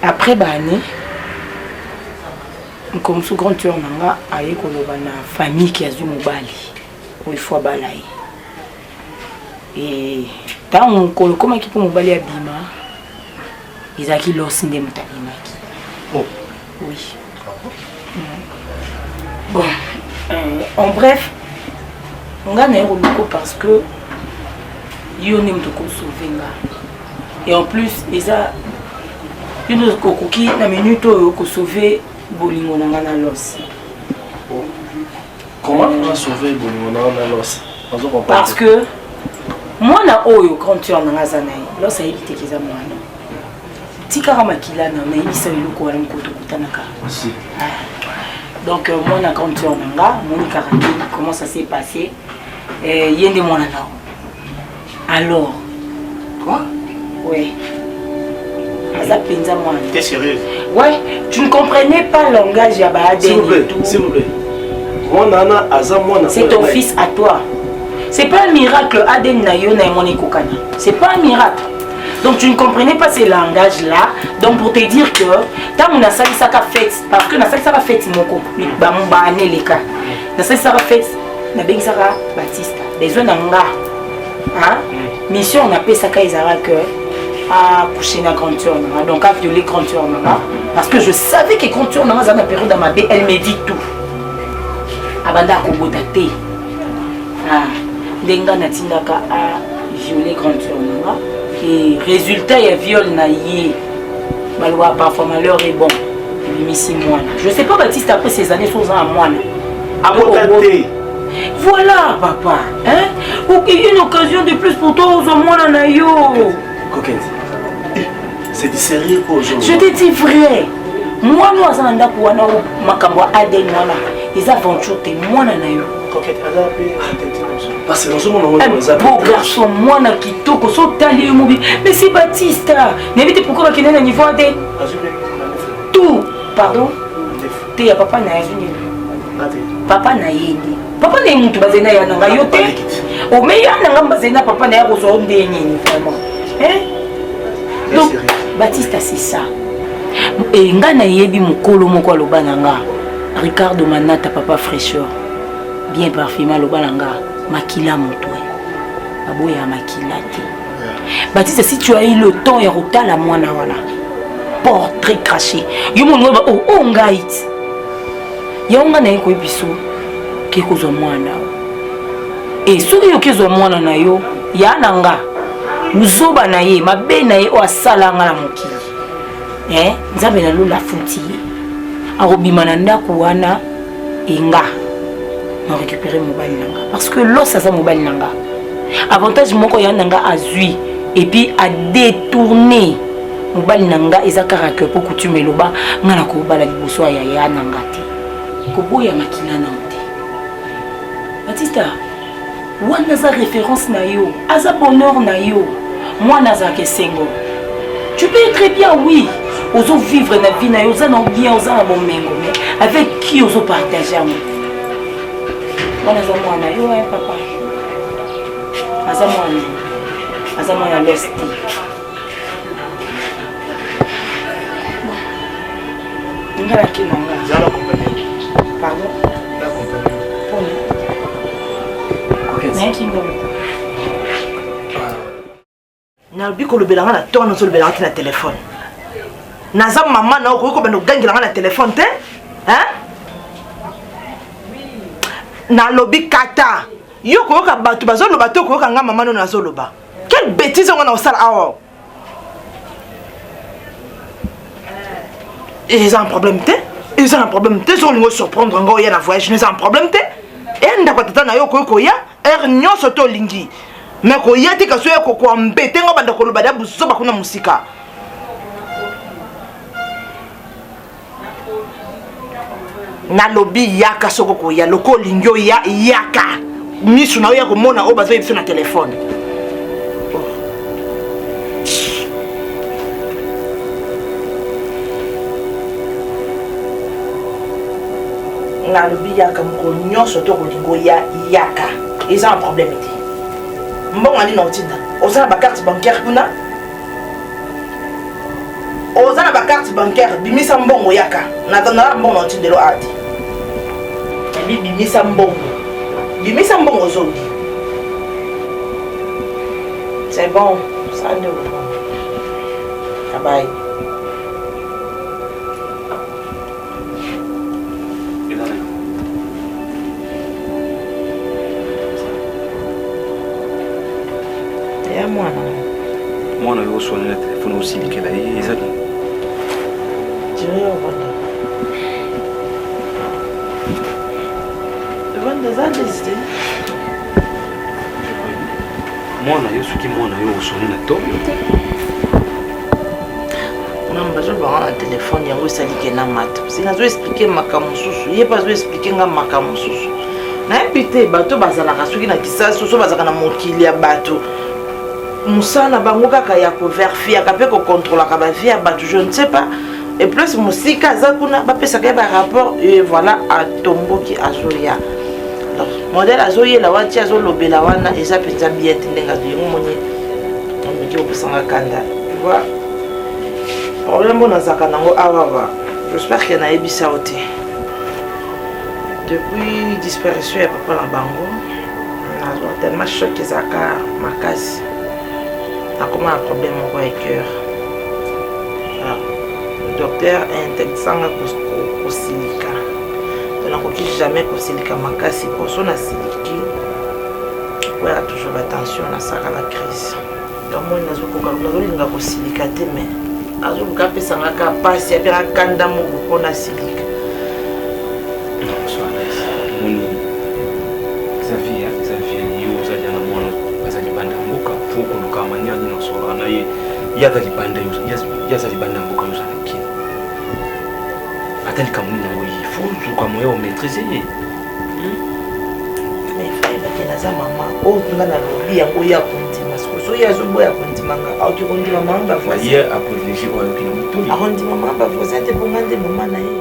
après l'année, comme sous grand tour nanga aye koloba na famille qui a eu mobali où il faut balayer. Et tant on comment qui pour mobali abima ils a qui l'osinde mutabimaki. Oh oui. Bon. En bref, on gagne beaucoup parce que yo n'aime te sauver là. Et en plus, déjà, il nous coquille na minute où on sauver bolingo na l'os. Comment on va sauver bolingo na l'os? Parce que moi na oyo quand tu en ngazana, l'os a évité qu'ils a moi. Tikara makila na ibisa biloko wala mkoto kutanaka. Si. Donc moi na quand tu en nga, mon caractère comment ça s'est passé? Yende mon ana. Alors quoi? Oui. Aza penza moi. T'es sérieux? Ouais, tu ne comprenais pas le langage ya ba s'il vous plaît, s'il vous plaît. Mon ana aza moi na. C'est ton fils à toi. C'est pas un miracle Aden na yo na mon ekokana. C'est pas un miracle. Donc tu ne comprenais pas ces langages-là. Donc pour te dire que tant on a sali ça fait parce que na sali ça fait moko ba mba né les cas. Na sali ça fait na bengi ça Baptiste. Besoin nanga. Hein? Mission on appelle ça Kaizara que à coucher na grandeur donc à violer grandeur parce que je savais que grandeur dans la période dans ma bé elle me dit tout. Abanda ko botate. Ah, denga na tindaka à violer grandeur et résultat il y a viol na yé balwa parfois malheur est bon limisi moi je sais pas Baptiste après ces années sont à moi à voilà papa hein une occasion de plus pour toi aux moi na yo coquette c'est du sérieux aujourd'hui je te dis vrai moi nous ça nda ko wana makambo Aden wana les aventures te moi na yo coquette parce que nous sommes un beau garçon, moi na kitoko, so tali mobile. Mais c'est Baptiste. N'évitez pourquoi qu'il est à niveau de tout. Pardon? T'es ya papa na yéni. Papa na yéni. Papa na yéni tu bazena ya nanga yote. O mais ya nanga bazena papa na ya kozo ndeni vraiment. Hein? Donc Baptiste c'est ça. Et nga na yebi mukolo moko aloba nanga. Ricardo Manata papa fraîcheur. Bien parfumé aloba nanga. Makila moto aboya makila te Baptiste si tu as eu le temps et rotala mwana wala portrait craché yo mon oh ngait yonga na ko biso ke ko zo mwana et soki yo ke zo mwana na yo ya nanga uzoba na ye mabe na ye o asala nga na mokili nzambe na lula futi arobima na ndako wana enga on récupérer mobile nanga parce que l'os ça mobile nanga avantage moko ya nanga azui et puis a détourné mobile nanga ezakara que pour coutume loba ngana ko bala liboso ya nanga te ko boya makina na te Baptiste wana za référence na yo aza bonheur na yo moi naza ke sengo tu peux très bien oui ozo vivre na vie na yo za na bien oza na bon mengo mais avec qui ozo partager Voilà zamwana yo papa. Azamwana l'esti. Ngala kinanga. Zala compagnie. Pardon. La compagnie. OK. N'kingo. Na biko lobelanga na tono so lobelanga na téléphone. Naza maman na ko bendo gangela na téléphone te? Hein? Na lobi kata yo ko ka batu bazolo bato ko ka nga mama no na zoloba quelle bêtise on a au sala awo Ils ont un problème, ils ont un problème, ils ont un surprendre encore, il y a un voyage, ils ont un problème, et on a pas de temps, koya, nyo soto lingi. Mais koya ti kaso ya koko mbete ngo banda kolo bada buso bakuna musika. Na lobby yaka soko koya loko lingyo ya yaka. Misu na ya komona o bazo yebisa na téléphone. Na lobby yaka mko nyoso to kolingo ya yaka. Ils ont un problème. Bon, on a dit non, on a ma carte bancaire. On a ma carte bancaire. Bimisa mbongo yaka. Natana mbongo on de lo adi. Bimisa mbongo. Bimisa mbongo zodi. C'est bon, ça ne va pas. Bye bye. Mwana yo sonner le téléphone aussi que là ils ont tu veux voilà des adresses mwana yo suki mwana yo sonner na to non bazo ba téléphone yango sali ke na mat sina zo expliquer makamu susu ye pas zo expliquer nga makamu susu na epité bato bazala kasuki na kisasa so bazaka na mokili ya bato musana bango kaka ya ko vérifier ka ko contrôler ka ba vie ya bato je ne sais pas et plus musika za kuna ba pesa ka ba rapport et voilà a tomboki azoya alors modèle azoye la wati azo lobela wana eza penza bien tendenga de ngomoni on me dit obusanga kanda tu vois problème on a zaka nango awawa j'espère qu'il na ebisa ote depuis disparition ya papa na bango na zo tellement choqué zaka makasi. Comment un problème au cœur. Le docteur est intéressant au silica. Donc on ne jamais au silica makasi pour son acidité. Il y a toujours attention à ça à la crise. Donc moi je suis au silica mais je suis sanga ka passe ya bien kanda mo pour na silica. Non, so moni Xavier yo za jana mwana bazali banda mbuka fuko lukamanya dino sora na ye yaza libanda yo yaza libanda mbuka yo sana kini atali kamuna wo yifuzu kwa moyo maîtriser mais frère bakena za mama o ngana lobi yango ya kontima so ya zobo ya kontimanga au ki kondima mama voisin ye apologie kwa kina mutuli akondima mama voisin te bongande mama na ye.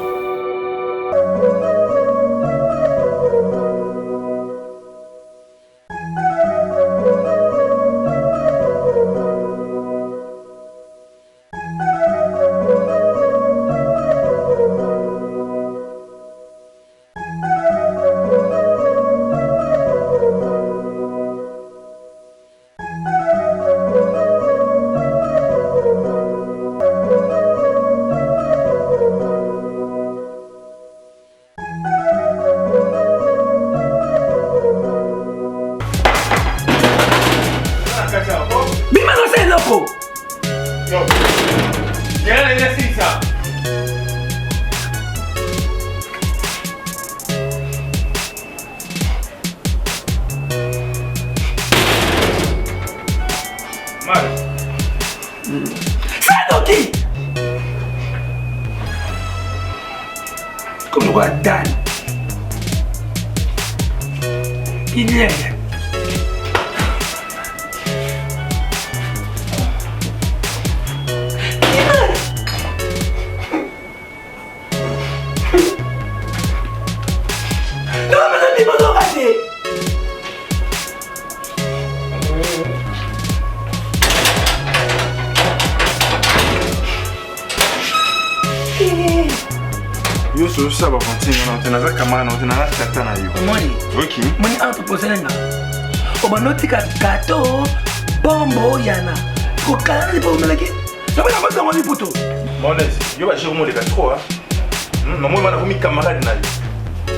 Comme le roi Dan. Il est. Yo so ça va continuer on tena za kamana on tena na tata na yo. Moni. OK. Moni a proposé nga. Obanoti ka gato bombo yana. Ko kana ni bombo laki. Sabe na baza ngoni poto. Monesi, yo ba chéro mo le ka trop hein. Non moi bana komi camarade na yo.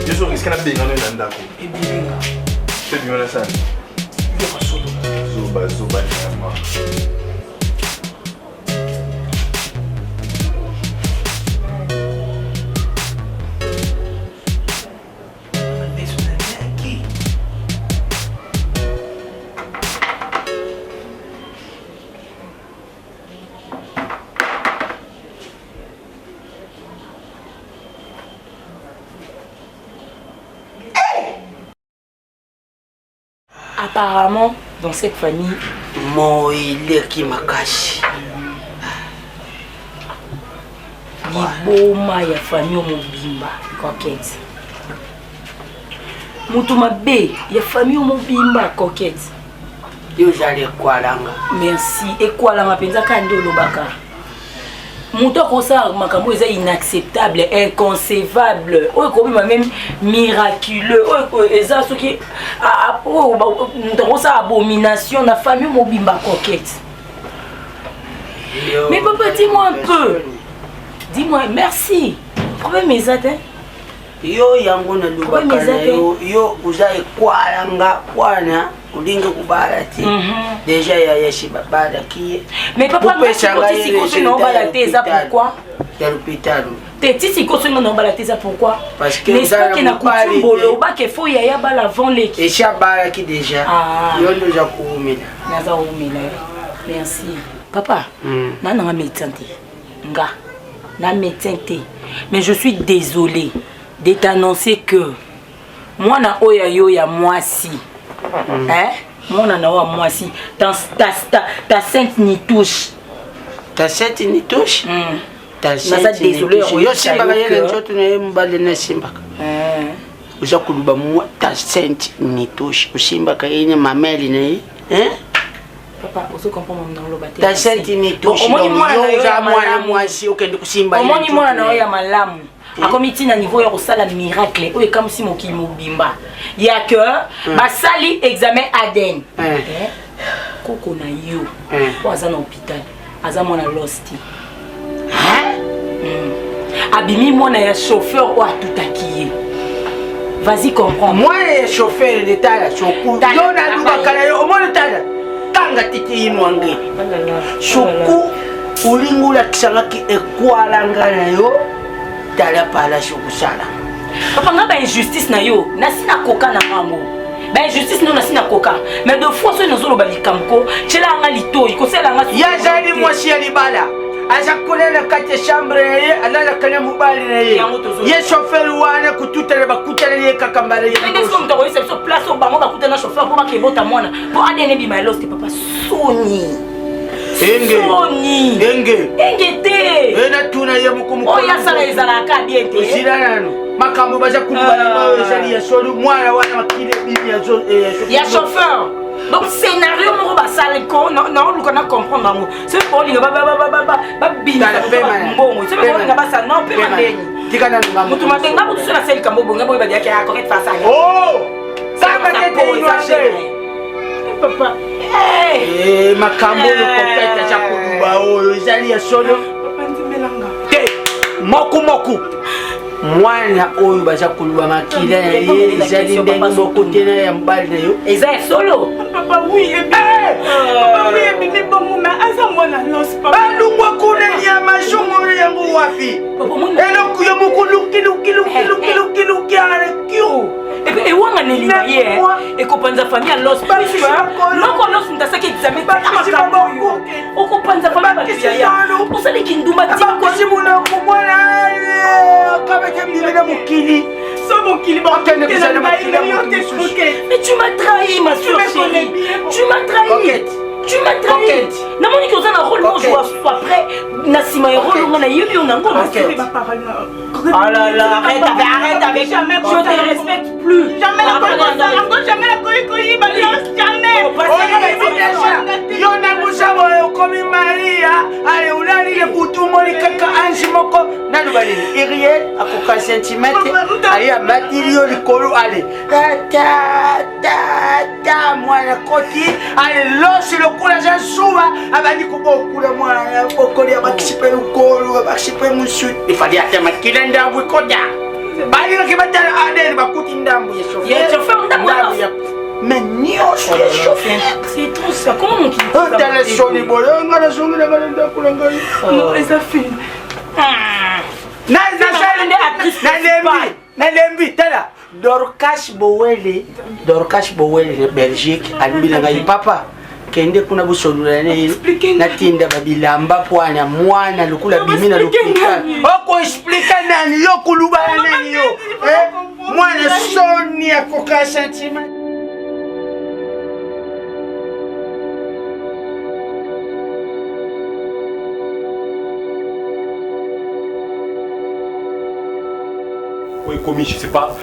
Yo so risque na benga no na ndako. E bilinga. C'est bien ça. Yo ka soto. Zoba ni ma. apparemment dans cette famille moileki makasi liboma ya famille mobimba coquette mutu mabe ya famille mobimba coquette yo jali ekwalanga merci ekwalanga penza kandi olobaka mutu akosala makambo eza inacceptable inconcevable oyo ekobima même miraculeux oyo eza soki mutu akosala abomination na famille mobimba coquette. Mais papa, dis-moi un peu. Dis-moi, merci. Problème est ça, yo yango na lubaka na yo uza ekwalanga kwana ulinga kubala ti déjà ya shibabada ki mais papa si ko no balate ça pourquoi ya l'hôpital te titi ko no balate ça pourquoi parce que ça que na kutumbolo ba que faut ya bala avant les et chabala ki déjà yo ndo ja kuumila naza umila merci papa nana nga médecin nga na médecin mais je suis désolé de t'annoncer que moi na oya yo ya moi si hein moi na wa moi si ta sainte ni touche ta sainte ni touche ta sainte désolé yo simba ka yele njoto ne mbale na simba uza kuluba moi ta sainte ni touche usimba ka yene mameli ne hein papa oso comprendre mon lobate ta sainte ni touche yo za moi si okende kusimba yele omoni moi na ya malamu akomiti na niveau ya kosala miracle oyo comme si mokili mobimba ya que basali examen ADN koko na yo po aza na hôpital aza mwana losti abimi mwana ya chauffeur oyo atutaki ye vas-y comprends mwana ya chauffeur d'état la choku yo na lubaka na yo omona tala tanga titi inwange choku ulingula kisangaki ekwalanga na yo tala pala shokusala papa nga ba injustice na yo nasina koka na mango ba injustice no nasina koka mais de fois so nozolo balikamko chela nga litoyi kosela nga ya jali mwasi ya libala aza kolela kati chambre ye alala kana mubali na ye ye chauffeur wana kututele bakutele ye kakambale ye est-ce que mtoko yese so place au bango bakutana chauffeur pour bakebota mwana pour adene bi my lost papa soni Enge te ena tuna ye mukumu oya sala ezala ka bien te zilano makambo baza kulubala ezali ya solo mwana wana makile bibi ya chauffeur donc scénario moko basala ko non lukana comprendre bango c'est pour linga ba bina mbongo c'est pour linga basa non pe mandeni tikana ngambo mutu matenga mutu sala sel kambo bonga boy ba dia ka correct face à oh saka te papa makambo yo kopeta cha kuduba oyo ezali ya solo te moku mwana oyo baza koluba makila na ye ezali ndenge moko te na ya mbali na yo eza ya solo papa oui ebimi bomuma aza mwana los papa balungwa kuna ya majongolo yango wapi eloko yo moko luki alekio et wanga nelinga ye ekopanza famille los noko los ntasaki examen okopanza famille ya osali kindumba tikosimuna kumwana kabeke mbibena mokili so mokili mais tu m'as trahi ma soeur chérie tu m'as trahi na moni que na rôle moi je sois prêt na sima ya rôle na yebi on encore ah là là arrête avec jamais je te respecte plus jamais la koi jamais yo na musabo komi Maria ale ulali le butu moni kaka anji moko na lubali iriel akoka centimètre aya matirio likolo ale ta mwana koti ale losi lokula za suba abandi kubokula mwana bokoli abakisipe ukolo abakisipe musu ifadi ate makila ndambu koda bali kibatala adeli bakuti ndambu ya chauffeur ndambu mais nyos c'est trop ça comment mon qui dans les soni bolonga na songi na ngala kulanga non eza fini na lembi tala Dorcas Bowele Belgique alibila papa kende kuna busolula ne natinda babilamba pwana mwana lukula bimina lukika oko explica nani yo kuluba nani yo mwana soni akoka sentiment commis, je sais pas,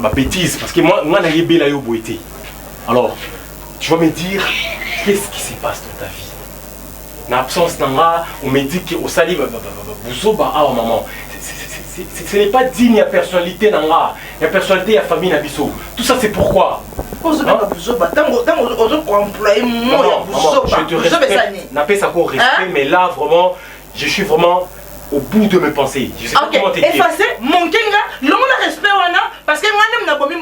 ma bêtise. Parce que moi, je suis belle à boité. Alors, tu vas me dire, qu'est-ce qui se passe dans ta vie? En absence d'Anga, on me dit qu'au sali, maman. Ce n'est pas digne de la personnalité d'Anga, la personnalité de la famille Nabiso. Tout ça, c'est pourquoi? Je te respecte, n'a pas ça qu'on respect, mais là, vraiment, je suis vraiment au bout de mes pensées. Je sais pas comment te dire. Effacé, mon kenga, l'homme n'a respect, parce que moi, je n'ai pas de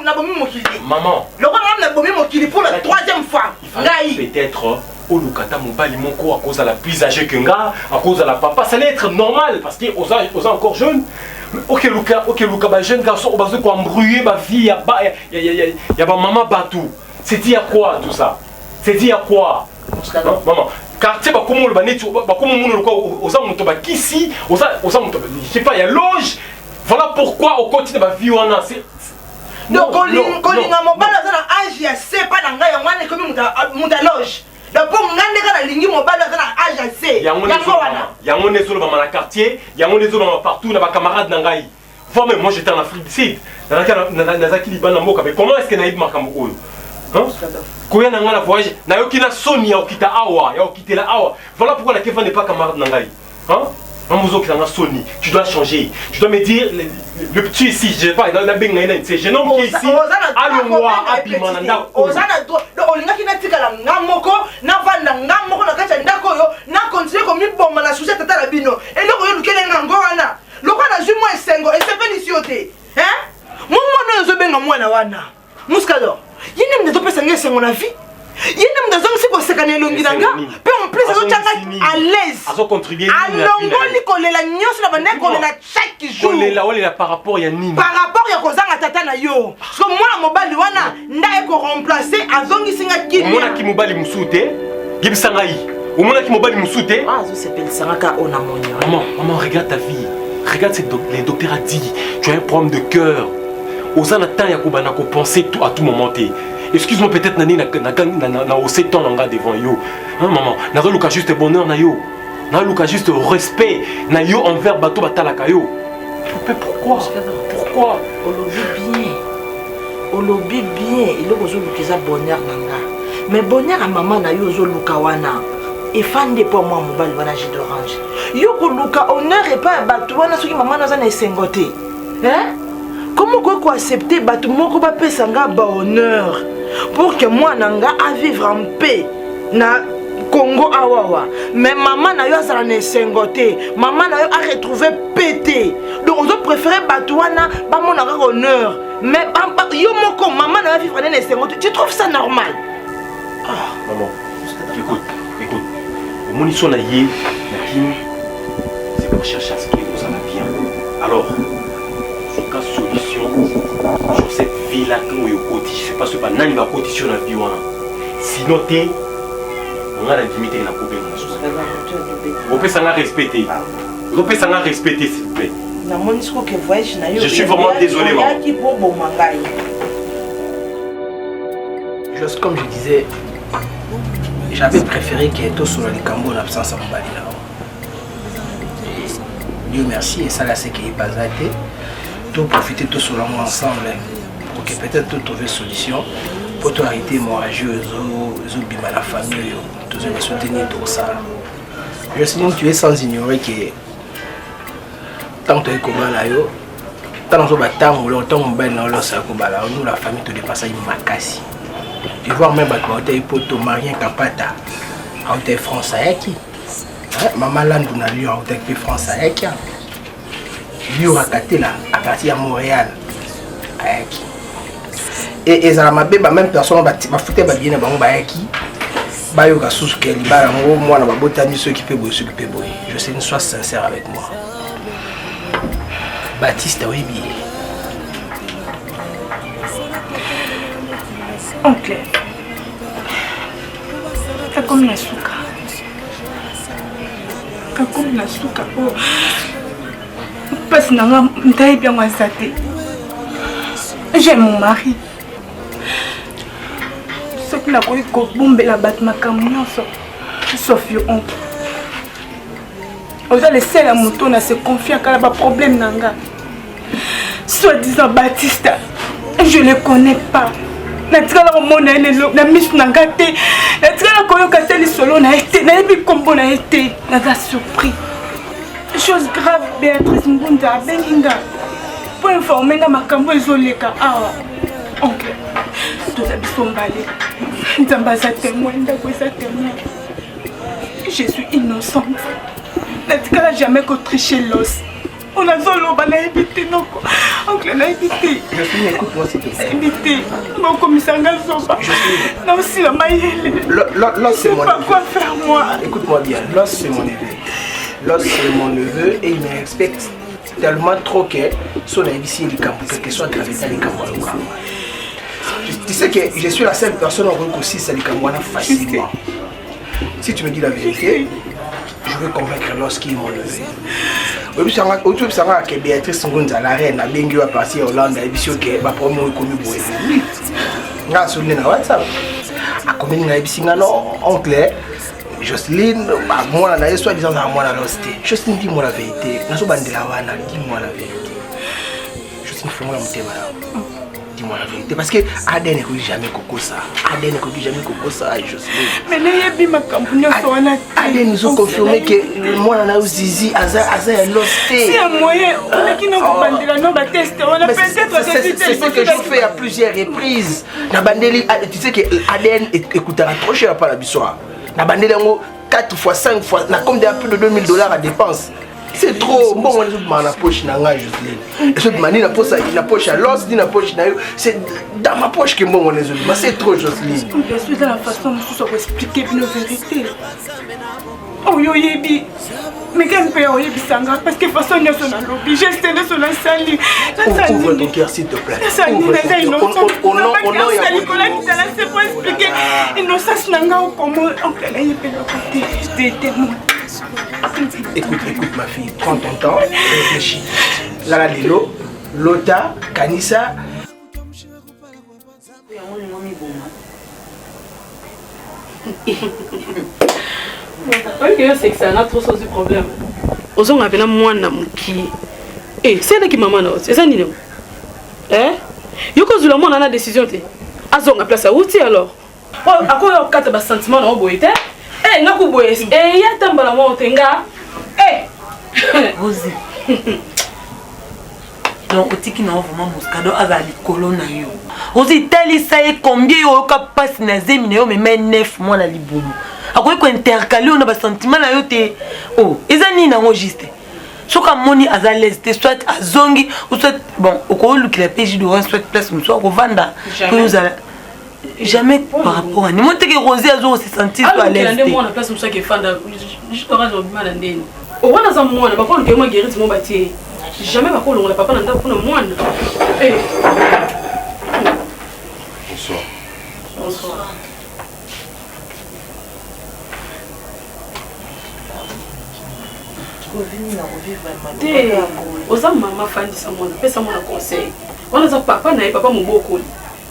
maman. L'homme n'a pas de pour la troisième fois. Peut-être. Au Lukata Mobali Moko à cause de la plus âgée que nga, à cause de la papa, ça allait être normal parce que aux encore jeunes. Ok Luka, bah jeune garçon, on va se embrouiller ma vie, y a ma maman batou. C'est dit à quoi tout ça? C'est dit à quoi? Maman, quartier bah comment le banet, bah comment on le quoi aux hommes bah qu'ici, aux hommes je sais pas, il y a loge. Voilà pourquoi au continue ma vie on a c'est. Donc quand l'inga mobile dans un âge, il y a c'est pas dans nga, on est comme muta loge. D'abord, on a des lignes mobiles dans un âge assez. Il y a un ézolo dans mon quartier, il y a un ézolo partout, dans ma camarade Nangaï. Moi, moi j'étais en Afrique du Sud. Comment est-ce que Naïb Makamoko? Quand il y a un voyage, il y a un Sony, il y a un Awa, il y a un Awa. Voilà pourquoi la Keva n'est pas camarade Nangaï. Sony, tu dois changer. Tu dois me dire, le petit ici, je sais pas, il a c'est jeune homme qui est ici. Allons-moi, Abimananda. Il y a des gens qui sont à l'aise. Ils ont contribué à par rapport à Nini. Par rapport à Kozanga Tata na yo. Parce que moi, mobali wana, ndaye ko remplacer azongi singa kini. Mona ki mobali musute, gibisangai. Mona ki mobali musute. Ah, je s'appelle Sangaka Onamonyo. Maman, regarde ta vie. Regarde ce que les docteurs a dit. Tu as un problème de cœur. Ozana tan yakubana ko penser tout à tout moment. Excuse-moi peut-être nani na au 7 ans devant yo. Hein maman, na reluka juste bonheur na yo. Na reluka juste respect na yo envers bateau batalaka yo. Pourquoi? Pourquoi? On lobby bien, il est besoin de bonheur nanga. Mais bonheur à maman na yo zo luka wana. Et fan de pour moi mobile wana jus d'orange. Yo ko luka honneur et pas bateau wana soki maman na za na sengoté. Hein? Comment quoi accepter bateau moko ba pesa nga ba honneur? Pour que moi nanga à vivre en paix na Congo awawa. Mais maman na yo azala na sengoté, maman na yo a retrouvé pété. Donc on doit préférer batouana ba mon honneur. Mais yo moko maman na yo vivre na sengoté. Tu trouves ça normal? Ah maman, écoute. Mon histoire na yé, c'est pour chercher à ce qui vous en a bien. Alors, sur quelle solution sur cette vie-là que vous avez, je ne sais pas ce que vous avez cotisé sur la vie. Sinon, on a l'intimité de la problème. Vous pouvez s'en respecter. Vous pouvez s'en respecter, s'il vous plaît. Je suis vraiment désolé. Juste comme je disais, j'avais préféré qu'il y ait tout sur le Cambo en absence en Bali. Dieu merci, et ça là c'est qu'il n'est pas arrêté. Tout profiter tout sur l'homme ensemble pour que peut-être tout trouver solution pour tout arrêter morageux aux la famille, tous les soutenir tout ça. Je sais que tu es sans ignorer que tant que tu es comme là, tant que tu es nous la famille te dépasse à Makassi. Tu vois même que tu es pour ton mari Kapata, tu es français qui maman Landou n'a lu en France avec lui à partir de Montréal et ça m'a bien même personne va foutre bien avec qui bayoka sous que libara moi na botani ceux qui peut s'occuper boy. Je sais une sois sincère avec moi. Baptiste Webi. Oncle. T'as comme la souka. T'as comme la souka. Oh. Parce que je bien constaté. J'aime mon mari. Ce qui n'a pas eu que bombe la batte ma camion sauf yo oncle. On a laissé la moto na se confier à la problème nanga. soi-disant Baptiste. Je ne le connais pas. Natikala komona elelo na misu na ngate. Natikala koyoka teli solo na été. Na yebi kombo na été. Naza surpris. Chose grave, Béatrice Mbunda Beninga. Pour informer nga makambo ezoleka awa. Oncle. Toza biso mbale. Nzamba za témoin, ndako za témoin. Je suis innocente. Natikala jamais qu'au tricher l'os. On a solo bala évité non. Oncle n'a évité. Jocelyne, écoute-moi s'il te plaît. Évité. Mon commissaire Gazoba. Non, aussi la maïelle. L'os c'est mon neveu. Pas quoi faire moi. Écoute-moi bien, l'os c'est mon neveu. L'os c'est mon neveu et il me respecte tellement trop que son ici il camp quel que soit gravité les camps. Tu sais que je suis la seule personne en groupe aussi ça les camps facilement. Si tu me dis la vérité, je vais convaincre lorsqu'il est mon neveu. Aujourd'hui, ça va que Béatrice Ngonza, la reine, a bien à partir Hollande, et puis que ma promo est connue pour elle. N'a soulevé na WhatsApp. A combien na ibisi ngano oncle Jocelyne, moi na soit disant à moi la losté. Jocelyne dis-moi la vérité. Na so bandela wana, dis-moi la vérité. Jocelyne fais-moi la mutema. Dis-moi la vérité parce que Aden ne jamais coco ça. Aden ne jamais coco ça Jocelyne. Mais là il y a ma campagne sur wana. Aden nous ont confirmé que moi na Zizi Aza losté. C'est un moyen. On a qui n'a pas bandela non ba tester. On a peut-être c'est ce que je fais à plusieurs reprises. Na bandeli tu sais que Aden écoutera trop cher par la bissoire. Na bandeli 4 fois 5 fois na comme de plus de $2000 à dépenses. C'est trop bon, on est dans la poche nanga Jocelyne. Et cette manie la poche à l'os, ni la poche na yo, c'est dans ma poche que moi on est mais c'est trop Jocelyne. Je suis dans la façon dont je vais expliquer une vérité. Oh yo yebi. Mais quand peut yo yebi sanga parce que façon nous sommes dans lobby, j'ai stélé sur la salle. Ouvre ton cœur s'il te plaît. On c'est pour expliquer innocence nanga au comment on peut aller de l'autre côté. J'étais témoin. Écoute ma fille, prends ton temps, réfléchis. Lara Lilo, Lota, Kanissa. C'est que ça n'a trop de problème. Aux hommes avec moi qui eh c'est là qui maman c'est ça ni eh yo cause le monde a la décision té azonga place à outil alors à quoi on carte bas sentiment na oboité eh na ku boye eh ya tambala mo tenga eh Rosie donc otiki na vraiment Moscado azali colonna yo Rosie teli ça est combien yo ka passe na zemine yo mais 9 mois na libumu akoy ko intercaler on a bas sentiment na yo té oh ezani na enregistré soka moni azalès soit azongi ou soit bon au lu qui la PJ de soit place nous soit vanda que nous allons jamais par rapport à nous monter que Rosie azo se sentir à l'aise moi la place nous soit que fanda je t'aurais mal andeni au wana za moi na bakolo que moi guérir mon bâti jamais bakolo on la papa nda pour moi eh bonsoir bonsoir oza mama fandisa mwana pesa mwana conseil wana za papa na papa moboko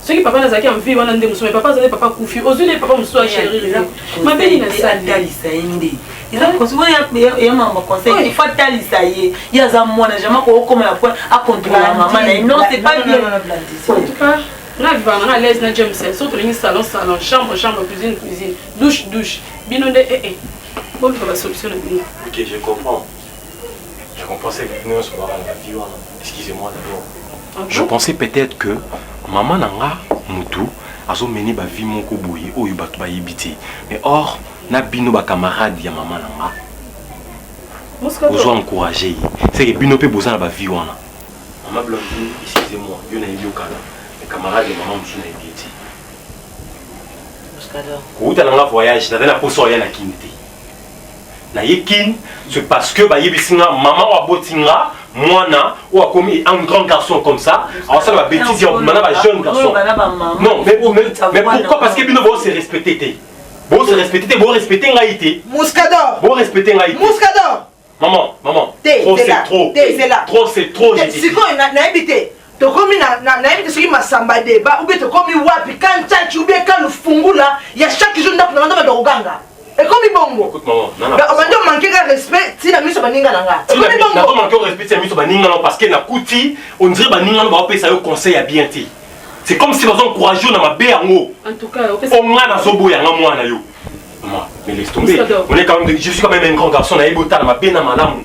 soki papa nazaki envie wana nde muso papa azali papa kufi ozuli papa muso a chérir mabeli na talisa inde ila konsumo ya mama conseil il faut talisa ye ya za mwana jamais ko koma la point à contrôler maman na non c'est pas bien en tout cas na vivant na l'aise na James surtout le salon chambre cuisine douche binonde bon pour la solution de bien. Ok, je comprends. Je pensais que nous sommes dans la vie. Excusez-moi d'abord. Je pensais peut-être que maman nanga mutu azo mené ba vie mon ko boye o yu batu ba yibiti. Mais or na bino ba camarade ya maman nanga. Vous encourager. C'est que bino pe bozana ba vie wana. Maman Blondine, excusez-moi, yo na yo kala. Les camarades de maman musu na yibiti. Moscado. Ko uta nanga voyage, na na poso ya na kinité. Na yekin c'est parce que ba yebisinga maman wa botinga mwana ou a commis un grand garçon comme ça alors ça va bêtise mana ba jeune garçon non mais pourquoi parce que bino bo se respecter bo se respecter ngaité Moscado bo respecter ngaité Moscado maman trop c'est trop j'ai dit c'est quoi na habité to komi na habité ce qui m'a samba débat ou bien to komi wapi quand tchatchi ou bien quand le fungula il y a chaque jour na ba doganga Et comme bongo. Écoute maman, non. On m'a dit manquer de respect, si la mise baninga nanga. Si la bongo manquer de respect, si la mise baninga parce que na kuti, on dirait baninga va payer ça au conseil à bien ti. C'est comme si vous encouragez na ma béango. En tout cas, on a na zobo ya moi na yo. Maman, mais laisse tomber. On est quand même je suis quand même un grand garçon na ebota na ma bé na malamu.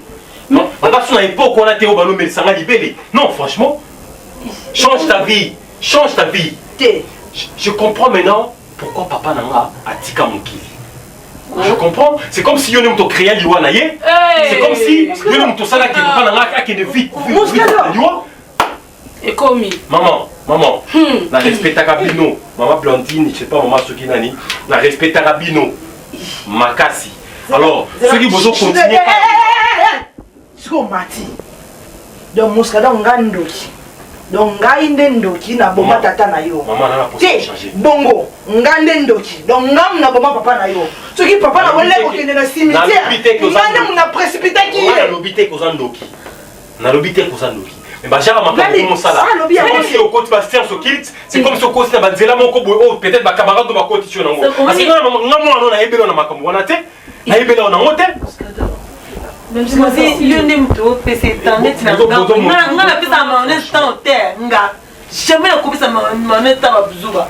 Non, on va sur une époque où on a été au ballon mais ça m'a libéré. Non, franchement, change ta vie, change ta vie. Je comprends maintenant pourquoi papa nanga a tika mon kili. Je comprends. C'est comme si on a créé l'Iwana. C'est comme si on a ça là qui est vite. Et comme maman, na respect ta cabino. Maman Blandine, je sais pas maman Sokinani, na respect ta cabino. Makasi. Alors, ceux qui vont continuer. C'est comme Mati. Donc Mouskada ngandoki. Donc ngainde ndoki na bomba tata na yo. Maman na pour changer. Bongo, ngande ndoki. Donc ngam na bomba papa na yo. Ce qui papa na wole ko kende na cimetière. Ngande na précipité qui. Na lobité ko zandoki. Na lobité ko zandoki. Mais bah jara maka comme ça là. C'est au côté Bastien so kilt, c'est comme ce côté na banzela moko boy peut-être ba camarade de ba côté tu nango. Parce que ngamo na ebelo na makambo wana te. Na ebelo na ngote. Yo n'aime tout, c'est un net. Nga la piste à mon instant terre. Nga jamais la coupe ça mon instant à Bouzuba.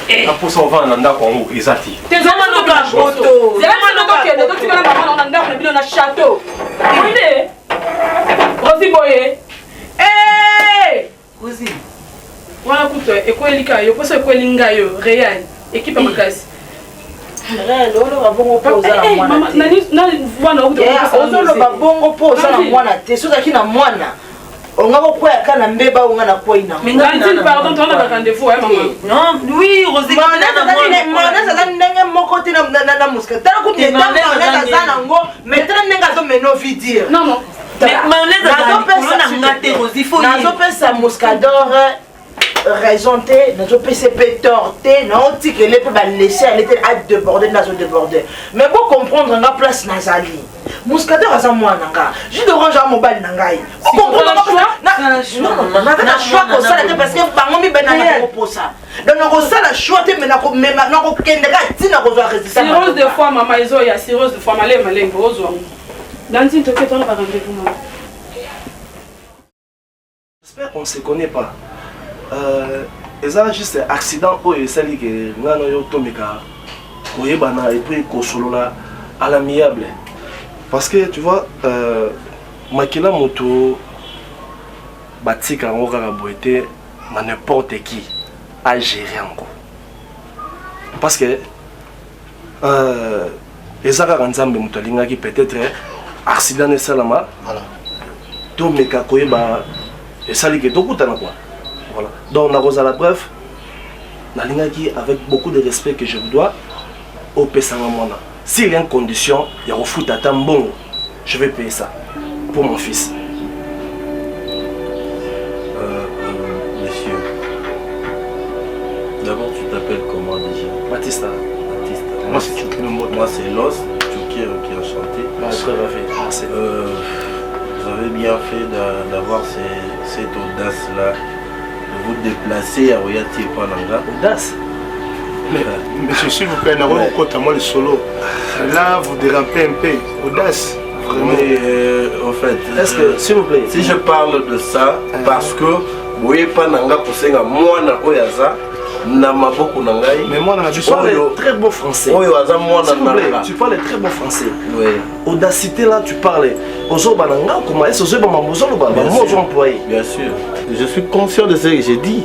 La pousse on va en anda Congo, exacti. T'es vraiment le gars photo. C'est vraiment le gars qui est tu vas la maman en anda on a château. Rosi boye. Eh! Rosi. Wana kuto ekwelika yo poso ekwelinga yo Real équipe à Makasi. Real olo babongo poza na mwana. Mama nani wana okuto. Ozolo babongo poza na mwana te soza ki na mwana. On a beaucoup à kana mbeba on a quoi ina. Mais pardon tu as un rendez-vous hein maman. Non, oui, Rosi. Mana ça ndenge moko te na muska. Tala ko te dama na zana ngo, mais tala ndenga zo meno vidir. Non non. Mais mayonnaise na ngate Rosi faut. Nazo pesa muscador raison te, nazo pesa torté, na oti que les peut ba laisser aller à déborder nazo déborder. Mais pour comprendre na place nazali. Muscador aza mwana nga. Jus d'orange à mobile nangai. Vous comprenez non, na choix ko ça parce que bango mi bena na ko ça. Donc on ça la choix te mena ko mema na ko kendeka tina ko zo résister. Cirrhose de foie maman izo ya cirrhose de foie malé ozo. Danti to keto na ba rendez-vous maman. J'espère qu'on ne se connaît pas. C'est juste un accident où il s'est dit que nous avons tomika koyebana et puis kosolola à l'amiable. Parce que tu vois, makila moto batika ngo kaka boete na n'importe qui a géré encore. Parce que ezaka kanzambe moto alingaki peut-être accident ne salama. Voilà. Tomika koyeba esali ke tokutana quoi. Voilà. Donc on a la preuve. Nalingaki avec beaucoup de respect que je vous dois au pesanga mona. S'il y a une condition, il y a un foot à bon, je vais payer ça pour mon fils. Monsieur, d'abord tu t'appelles comment déjà? Baptista. Moi c'est Tchouki. Moi c'est Los, Tchouki qui est enchanté. Très merci. Vous avez bien fait d'avoir cette audace-là, de vous déplacer à Oyati et Pananga. Audace? Mais monsieur, s'il vous plaît, moi le solo. Là, vous dérapez un peu. Audace. Vraiment. En fait, est-ce que, s'il vous plaît, si je parle de ça, parce que vous voyez pas nanga kosenga moi na oyaza na maboko nangai. Mais moi tu parles très beau français. Tu parles très beau français. Oui. Audacité là, tu parles. Ozoba nanga comment est-ce que vous employé? Bien sûr. Je suis conscient de ce que j'ai dit.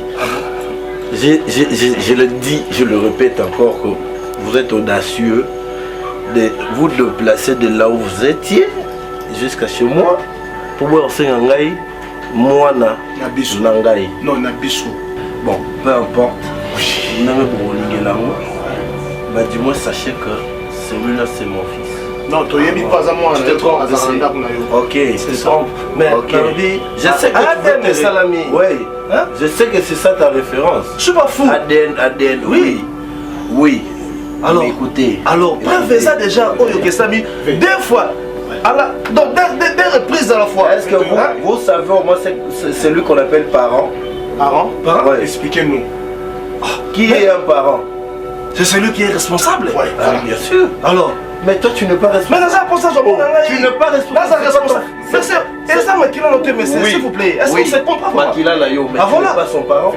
Je le dis, je le répète encore que vous êtes audacieux de vous déplacer de là où vous étiez jusqu'à chez moi pour voir ce Nangai, moi na Nangai. Non, Nabiso. Bon, peu importe. Bah, du moins, sachez que celui-là c'est mon fils. Non, tu n'es pas à moi. Je te trompe. Ok, c'est ça. Mais okay. Je sais que tu salami. Oui. Hein? Je sais que c'est ça ta référence. Je suis pas fou. Aden, oui. Oui. Alors, écoutez. Alors, preuve ça déjà, deux fois. Alors, donc, deux reprises à la fois. Est-ce que vous savez au moins c'est celui qu'on appelle parent? Parent? Ouais. Expliquez-nous. Qui est un parent? C'est celui qui est responsable. Ouais, voilà. Bien sûr. Alors, mais toi, tu n'es pas responsable. Mais ça, pour ça, tu n'es pas responsable. C'est ça, Makila, notre monsieur, s'il vous plaît. Est-ce que c'est comprend Makila, là, yo, mais tu n'es pas son parent.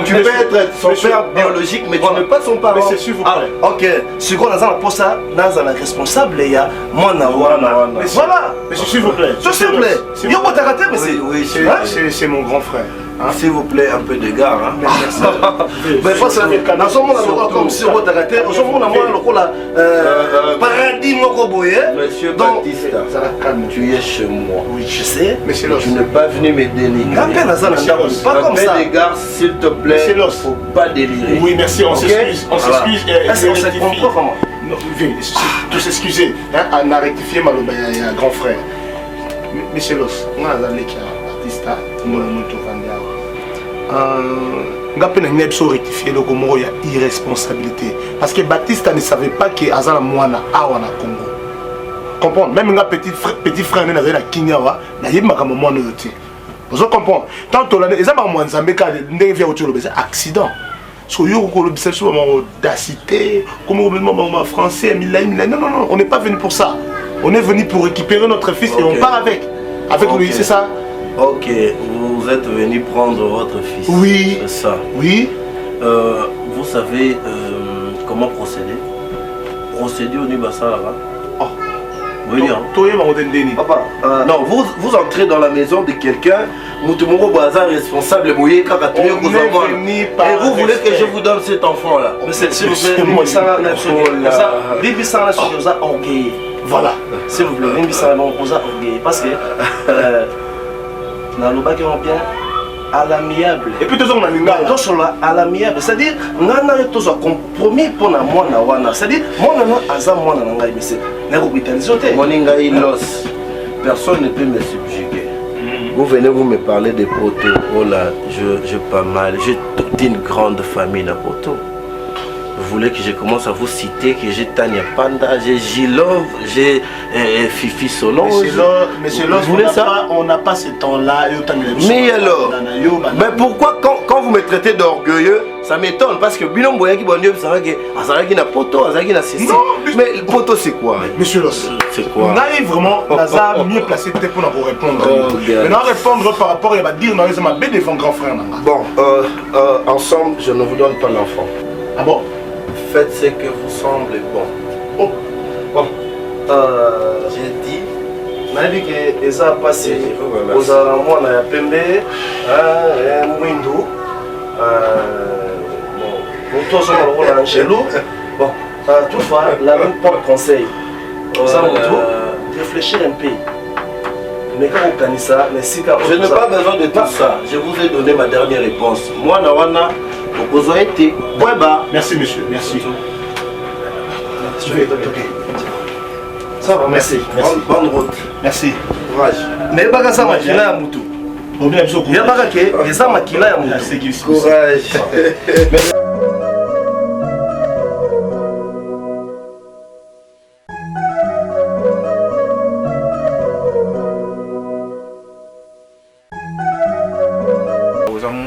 Tu peux être son père biologique, mais tu n'es pas son parent. Mais c'est s'il vous plaît. Ok, ce qu'on a pour ça, dans la responsable, il y a moi, voilà. Mais s'il vous plaît. S'il vous plaît. Yo, moi, t'as raté, mais c'est. Oui, c'est mon grand frère. S'il vous plaît, un peu de gare. Mais pas ça. Dans ce monde, comme si on t'a raté, on s'en fout, on a paradis, mon boy. Monsieur Baptiste, tu es chez moi. Oui, je sais. Mais tu n'es pas venu me dénigrer. Pas comme ça. Fais des gares, s'il te plaît. Il ne faut pas délirer. Oui, merci, on s'excuse. On s'excuse. Est-ce qu'on se comprend comment? Tout s'excuser. On a rectifié il y a un grand frère. Monsieur Los, on a un Batista, on a rectifié le Gomoro, il y a irresponsabilité. Parce que Batista ne savait pas que Azala Moana a Congo. Comprendre? Même un petit frère n'a pas Kinyawa, n'a pas Moana. Vous comprenez? Tant que les gens sont accident. So yo ko le sur audacité, comme au français, non, on n'est pas venu pour ça. On est venu pour récupérer notre fils et on part avec lui, c'est ça? Ok, vous êtes venu prendre votre fils. Oui. C'est ça. Oui. Vous savez comment procéder? Procéder au Nibassa là-bas. Oh. Oui, Papa, non, vous entrez dans la maison de quelqu'un, Moutoumoro Bazar responsable, et vous voulez que je vous donne cet enfant-là. Mais s'il vous plaît, voilà. S'il vous plaît, parce que dans le bac on bien à l'amiable. Et puis toujours on a à l'amiable, c'est-à-dire on a tous un compromis pour la moine wana. C'est-à-dire moi azam moi nanga imise. Na hospitalisé. Moninga ilos. Personne ne peut me subjuguer. Vous venez vous me parler des poteaux. Oh là, je pas mal. J'ai toute une grande famille na poteaux. Vous voulez que je commence à vous citer que j'ai Tania Panda, j'ai Gilov, j'ai Fifi Solange. Monsieur Los, on n'a pas ce temps-là. Mais alors, mais pourquoi quand vous me traitez d'orgueilleux, ça m'étonne parce que Binom Boya qui bonne ça qui na poto, ça qui na ceci. Mais poto c'est quoi? Monsieur Los, c'est quoi? On arrive vraiment Lazare mieux placé peut-être pour nous répondre. Maintenant répondre par rapport à va dire non, c'est ma bête devant grand frère. Bon, ensemble, je ne vous donne pas l'enfant. Ah bon? Faites ce que vous semblez bon. Oh. Bon. J'ai dit, Nabi que ça a passé aux amours na Pembe, Mwindu, bon, tous on a Angelo. Bon, toutefois, la même point de conseil. Réfléchir un peu. Je n'ai pas besoin de tout ça. Je vous ai donné ma dernière réponse. Moi, Nawana, vous avez été. Merci, monsieur. Merci. Ça va, merci. Bonne route. Merci. Courage. Mais pas ça, Makila ya Moutou. Il y a pas que ça, Makila ya Moutou. Courage.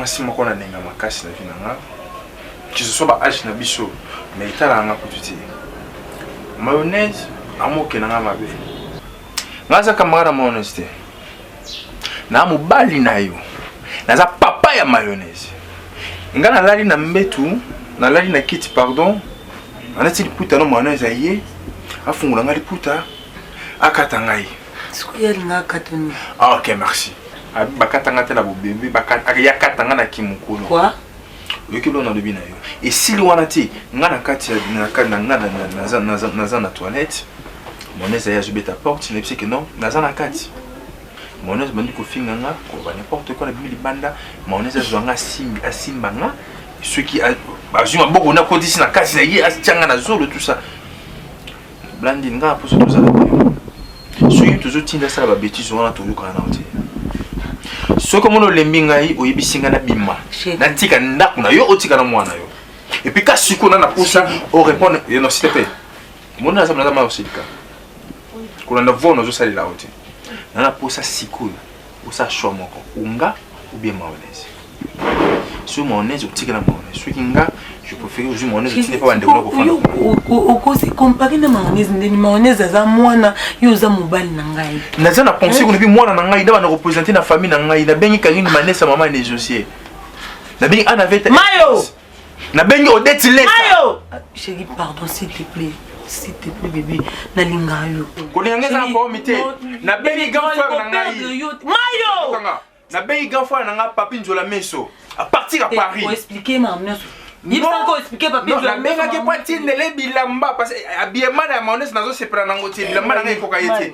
Si moko na nenga makasi na vinanga que ce soit ba âge na biso mais itala nga kututi mayonnaise amoke na nga mabe ngaza kamara mayonnaise te na mobali na yo naza papa ya mayonnaise nga nalali na mbetu nalali na kiti pardon anati liputa no mayonnaise aye afungula nga liputa akata ngai sikuyelinga akatoni. Ah ok merci. Bakatanga tela bo bébé bakata ya katanga na kimukulu. Quoi? Yoki lo na lobi na yo. Et si lo wana ti nga na kati na toilette. Monnaise ya jubeta porte ne que non, naza na kati. Monnaise bandi ko finga nga ko ba n'importe quoi na bimi libanda, monnaise zwanga asimba nga. Ceux qui azuma boko na kodisi na kati na ye asianga na zolo tout ça. Blandi nga pour tout ça. Ceux qui toujours tinda ça ba bêtise wana to yoka na oti. Ce que mon lembingai oyibisinga na bima na tika ndaku na yo otika na mwana yo et puis kasi ko na poussa au répondre non s'il te plaît mon na zamana ma osilika ko na vono zo sali la oti na poussa sikulu osa choix moko unga ou bien mayonnaise sur mayonnaise optique na mayonnaise soki nga je préfère aujourd'hui mayonnaise optique pas bandeko ko fana okosi comparer na mayonnaise ndeni mayonnaise aza mwana yo za mobali na ngai naza na penser ko nebi mwana na ngai ndaba na représenter na famille na ngai na bengi Karine Manessa maman négocier na bengi Anna Vete Mayo na bengi Odette Lesa Mayo chérie pardon s'il te plaît bébé na lingayo kolinga za ko mité na bengi grand frère na ngai Mayo na bengi grand frère na nga Papi Nzola Meso à partir à Paris pour expliquer ma mère il faut encore expliquer Papi Nzola Meso na benga ke pati ndele bilamba parce que habillement na mayonnaise nazo sepra nango ti bilamba na ngai koka yete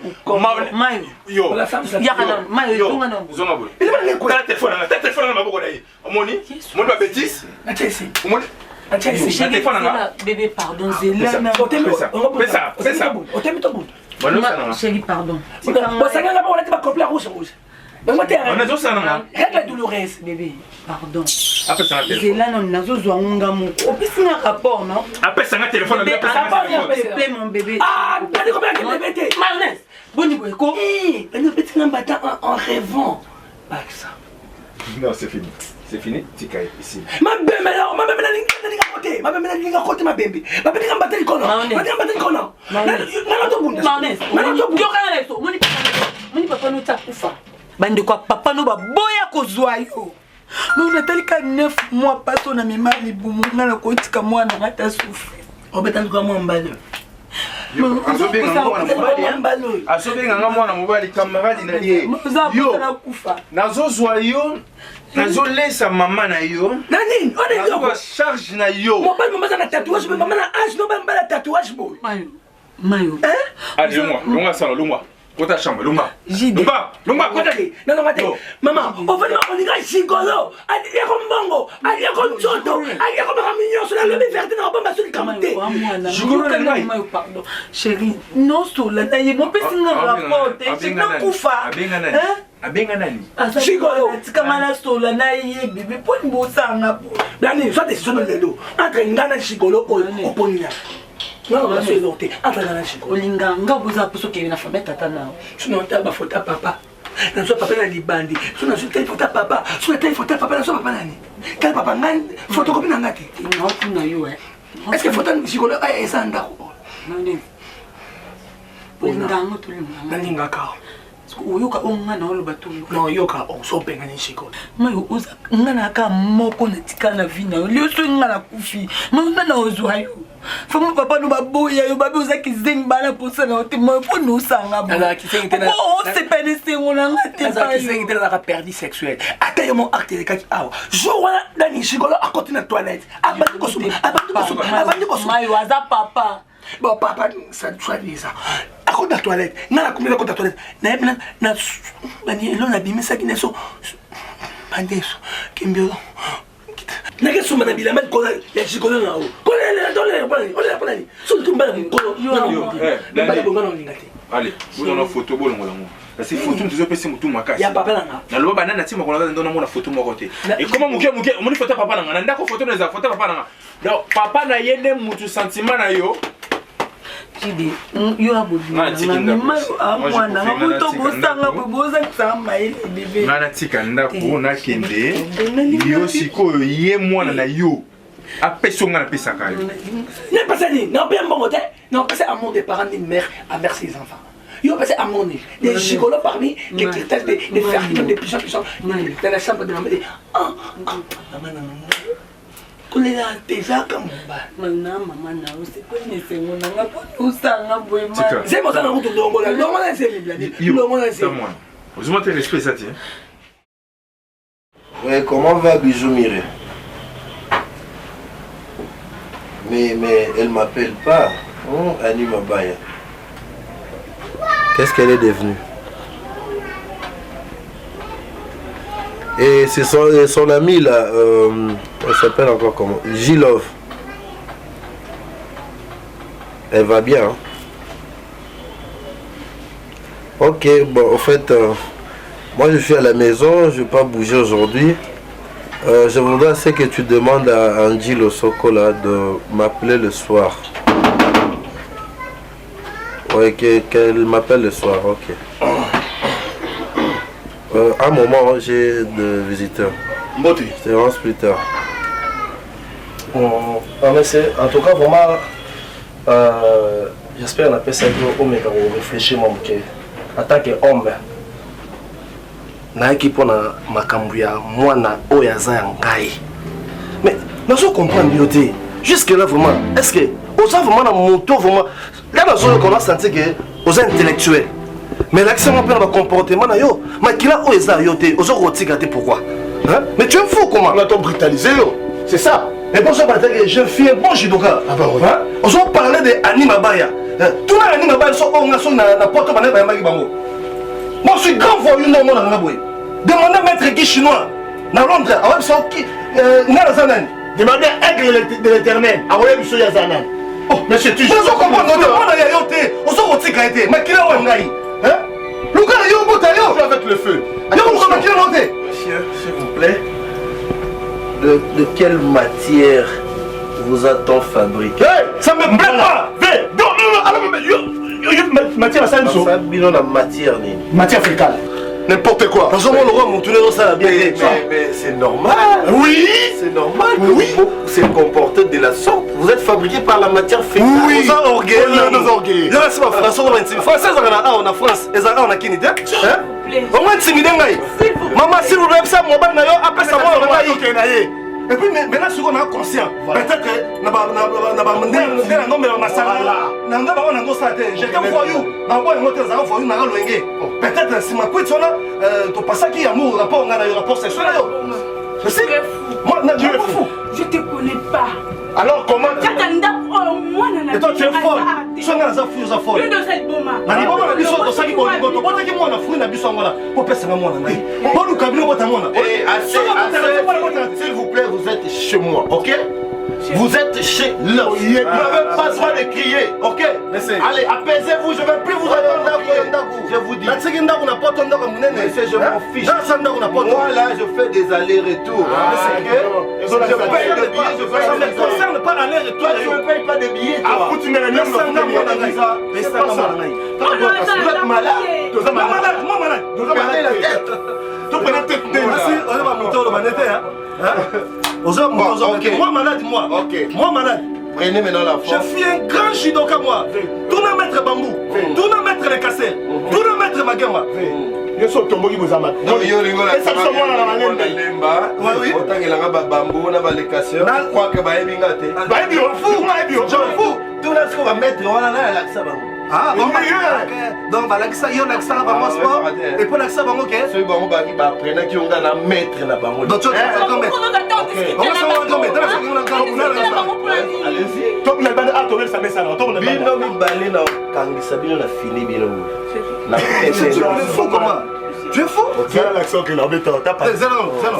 Mayo yo ya kana Mayo tunga na zonga bolo ta téléphone na maboko na ye omoni mon ba bêtise na tesi omoni bébé pardon Zéla fais ça chérie pardon bosanga ba wala ba complet rouge règle douloureuse bébé pardon Zéla non nazo zwangunga moko opisinga rapport non apesanga téléphone plaît mon bébé ah pas de combien de bébé Marnès boni boyko nous petit bata en rêvant pas que ça non c'est fini tikai ici ma bébé linga côté ma bébé linga côté ma bébé ma bébé linga bateli kono ma bébé bateli kono na to bunda Marnès yo kana leso moni papa no takufa bande kwa papa no ba boya kozwa yo mais on a tali ka 9 mois passe on a mis mal libumu ngana ko tika mwana ngata souffre obetali kwa mwambalo asobenga nga mwana mobali camarade na ye yo nazozwa yo nazolesa mama na yo nani nazwa charge na yo mobali mama za na tatouage mais mama na âge no ba na tatouage boy Mayo allez longa sana longa kota chambre longa longa kota ki non mate maman on va on dirait chigolo ali ko mbongo ali ko nzoto ali ko maminyo sur la verte na ba sur kamate chigolo na Mayo pardon chérie non so la taille mon petit rapport c'est pas kufa abenga nani chigolo tikamana so la na ye bébé po mbosanga po nani soit décision de lelo entre ngana chigolo oponya non on va se noter entre ngana chigolo olinganga boza poso ke na famille tata na sinon ta ba faute papa na so papa na libandi so na so ta faute papa so ta faute papa na so papa nani quel papa ngan photocopie na ngati non kuna yo est-ce que photo chigolo ay sanda ko nani olinganga tulinganga nani ngaka uyoka ongana oloba tolo non yoka osopenga ni chiko mayo uza ngana ka moko na tika na vie na yo lioso ngana kufi ngana ozwa yo fama papa no baboya yo babi oza kizengi bana posa na ote mo po no sanga bo ala kizengi tena o se penese ngona ngate ala kizengi tena la perdu sexuel ata yo mo acte de kaki awa jo wana dani chikolo à côté na toilette abandi ko mayo aza papa bon papa ça soit ça à côté de la toilette na combien de côté de la toilette na bani lo na bimisa kineso bandeso kimbio na ke suma na bilama ko ya chikolo na o ko le dole on la so tumba ko yo ba bonga no lingati allez vous on a photo bolongo lango parce que photo nous opesi mutu makasi ya papa nanga na lo banana na tima ko na ndona mona photo moko te et comment muke moni photo papa nanga na ndako photo na za photo papa nanga donc papa na yende mutu sentiment na yo Chidi, yo abodina na mayo amwana ngabuto bosanga bozakisa maili bébé ngana tika ndako na kende yo sikoyo ye mwana na yo apeso ngana pesa kayo n'est pas ça ni non bien bon côté non pas amour des parents des mères envers ses enfants yo pas amour des gigolos parmi les critères des fertiles des puissants dans la chambre de la mère kulela déjà comme mana mama na usipeni sengo na ngapo usanga boema c'est moi ça na route ndongo la ndongo na c'est bien ndongo na c'est moi vous montez respect ça tient ouais comment va Bijou Miré mais elle m'appelle pas Annie Mabaya qu'est-ce qu'elle est devenue et c'est son ami là elle s'appelle encore comment Gilov. Elle va bien hein? Ok bon en fait moi je suis à la maison, je ne vais pas bouger aujourd'hui. Je voudrais c'est que tu demandes à Angie Losoko là de m'appeler le soir. Ouais, qu'elle m'appelle le soir, ok. Un moment j'ai des visiteurs. Mbote. Je te lance plus tard. En tout cas, vraiment, j'espère qu'on a ça au mec à réfléchir, mon cœur. En tant qu'homme, naiki pona makambuya mwana oyaza yangai. Mais nous comprendre yoté. Jusque là vraiment, est-ce que on a vraiment un moto vraiment là nous on a senti que aux intellectuels. Mais l'accès mon père va comportement na yo, mais qui là oyaza yoté, aux autres gâté pourquoi? Hein? Mais tu es fou comment? On a tout brutalisé yo. C'est ça. Et pour ça que je fais bon judoka. Ah bah oui. Hein? On va parler de Anima Baya. Tout le Anima Baya sont on a son na porte mané ba magi bango. Moi je suis grand voyou non mon na boy. Demandez à maître qui chinois dans Londres, ah ouais ça qui na zanan. Demandez à Aigle de l'Éternel. Ah ouais monsieur Yazanan. Oh monsieur tu. Vous comprenez on a yoté, on s'en retika été. Mais qui là on ngai? Hein? Luka yo bota yo avec le feu. Yo on va qui noter? Monsieur, s'il vous plaît. De quelle matière vous a-t-on fabriqué? Hey, ça me plaît pas. Matière ça nous. Ça bilan la matière ni. Matière fécale. N'importe quoi. Parce que le roi mon tourné ça la bien. Mais c'est normal. Oui. C'est normal que vous se comportez de la sorte. Vous êtes fabriqué par la matière fécale. Oui. Nos orgueils. Nos orgueils. Là c'est pas français on va intimider. Français on a France. Et ça on a Kinité. Hein? On va intimider ngai. Maman si vous rêvez ça mon ban na yo après ça moi on va y. Et puis maintenant si on est conscient, peut-être que na ba ndela ngombe la masala na ngaba on ngo sa te. J'étais voyou. Na boy ngote za voyou na loenge. Peut-être si ma kwit sona to pasaki amour rapport ngana yo rapport sexuel yo. Je sais. Moi tu es fou. Je te connais pas. Alors comment et toi tu es folle. Songa za fou za folle. Na ni boma na biso to saki ko ngoto. Bota ki mwana fou na biso ngola. Po pesa na mwana ngai. Bolu kabino bota mwana. S'il vous plaît, vous êtes chez moi, ok? Vous êtes chez l'homme. Vous n'avez pas besoin de crier, ok? Allez, apaisez-vous, je ne vais plus vous attendre. Je vous dis. Monsieur, je m'en fiche. Moi là, je fais des allers-retours. Je paye le billet, je fais ça. Ne concerne pas l'aller-retour. Tu ne payes pas de billets. Ah, tu ne me c'est pas ça. Vous êtes malade. Vous êtes malade. Vous êtes malade la tête. Tu prenais tête. On va monter au manette. Moi malade, moi. Moi malade. Prenez maintenant la force. Je suis un grand judoka moi. Tout le maître bambou. Tout le maître les cassés. Tout le maître magama. Je suis tombé qui vous a maté. Non, yo lingo la lemba. Oui. Autant que la bambou na ba les casseurs. Je crois que ba ebinga te. Ba ebi on fou, ba ebi on fou. Tout là ce qu'on va mettre on a là l'accent bambou. Ah, bon, donc voilà que ça y a l'accent vraiment sport. Et pour l'accent bambou OK. Ce bambou ba qui ba prendre qui on a la mettre na bambou. Donc tu vas comme mettre. On va s'en comme mettre. Allez-y. Top na bande à tomber ça met ça. Top na bande. Bino mi balé na kangisa bino na fini bino. Na tu es fou comment? Tu es fou? C'est l'accent que l'on met t'as pas.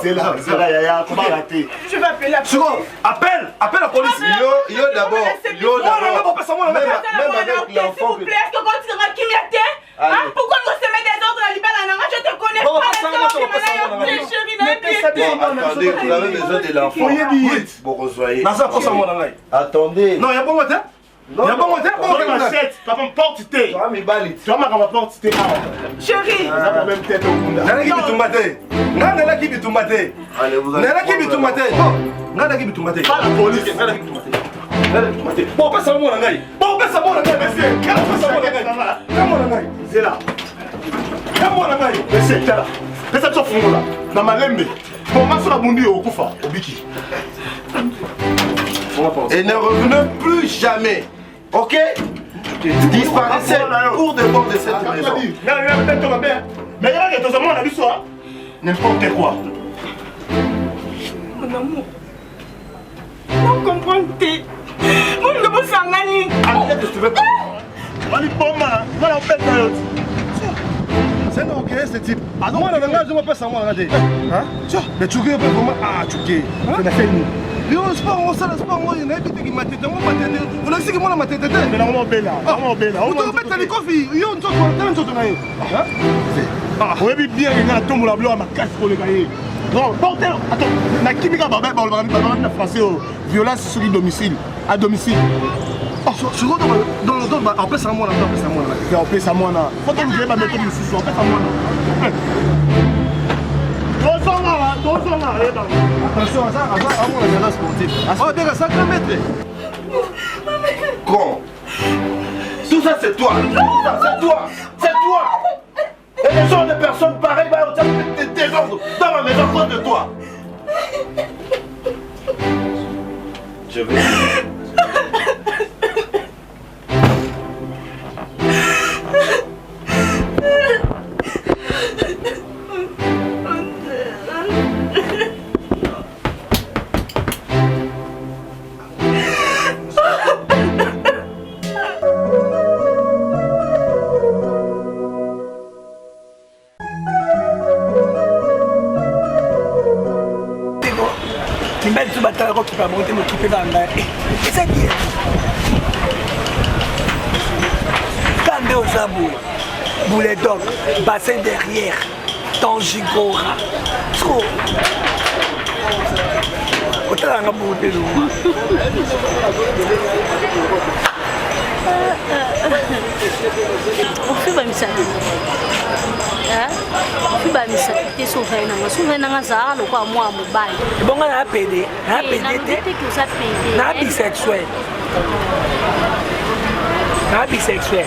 C'est là, yaya, comment rater? Je vais appeler la police. Appelle la police. Yo d'abord. Même avec l'enfant. S'il vous plaît, est-ce que quand tu seras qui m'y pourquoi nous se met des ordres à Libana? Je te connais pas. Attendez, vous avez besoin de l'enfant. Bon, resoyez. Attendez. Non, il y a pas de non, y'a pas mon temps pour que m'achète. Tu vas me porter. Tu vas me porter. Chérie. Ça va même tête au Kunda. Nana qui bitumate. Nana qui bitumate. Allez, vous allez. Nana qui bitumate. Nana qui bitumate. Pas la police. Nana qui bitumate. Nana qui bitumate. Bon, passe à moi, Nangaï. Bon, passe à moi, Nangaï, monsieur. Passe à moi, Nangaï. Comment, Nangaï? C'est là. Comment, Nangaï? Monsieur, c'est là. Fais ça sur là. Dans ma lembe. Bon, ma soeur a bondi au Koufa, au Biki. Et ne revenez plus jamais. Ok? Disparaissez pour de bon de cette maison. Mais il y a des hommes qui ont n'importe quoi. Mon amour. Non, comprends-tu? Mon amour, c'est un ami. Arrête de te faire. Mani Poma, voilà, on fait c'est ok ce type. Ah non, moi, je ne pas ça, moi, regardez. Mais tu veux vraiment. Ah, tu veux. C'est la fête. Yo, sport, on sait le sport, moi, il y a des qui m'a tête. On a dit que moi, ma tête. Mais là, on est belle. On est belle. On te met les coffres. Yo, on te met. Ah, on est bien, il y a un tombe la bleue à ma casse pour les gagner. Non, portez. Attends, la Kimika va faire le français violence sur le domicile. À domicile. Sur en plus, c'est moi, en plus, c'est moi. Faut que vous ayez ma méthode ici. En plus, c'est moi. Attention, ça, on est sportif. Oh, déjà, 5 mètres. Con. Tout ça, c'est toi. C'est toi. C'est toi. Et les gens de personnes pareilles, des gens dans ma maison, faute de toi. Je vais. Qui battra qui va monter, qui peut vendre. Et ça qui est. Quand on s'aboue, boulet d'or, bassin derrière, Tangigora. Trop. Autant on a monté l'eau. On fait pas ça. On fait pas ça. T'es sauvé dans ça, le quoi moi mobile. Bon, on a pédé, bisexuel. Bisexuel.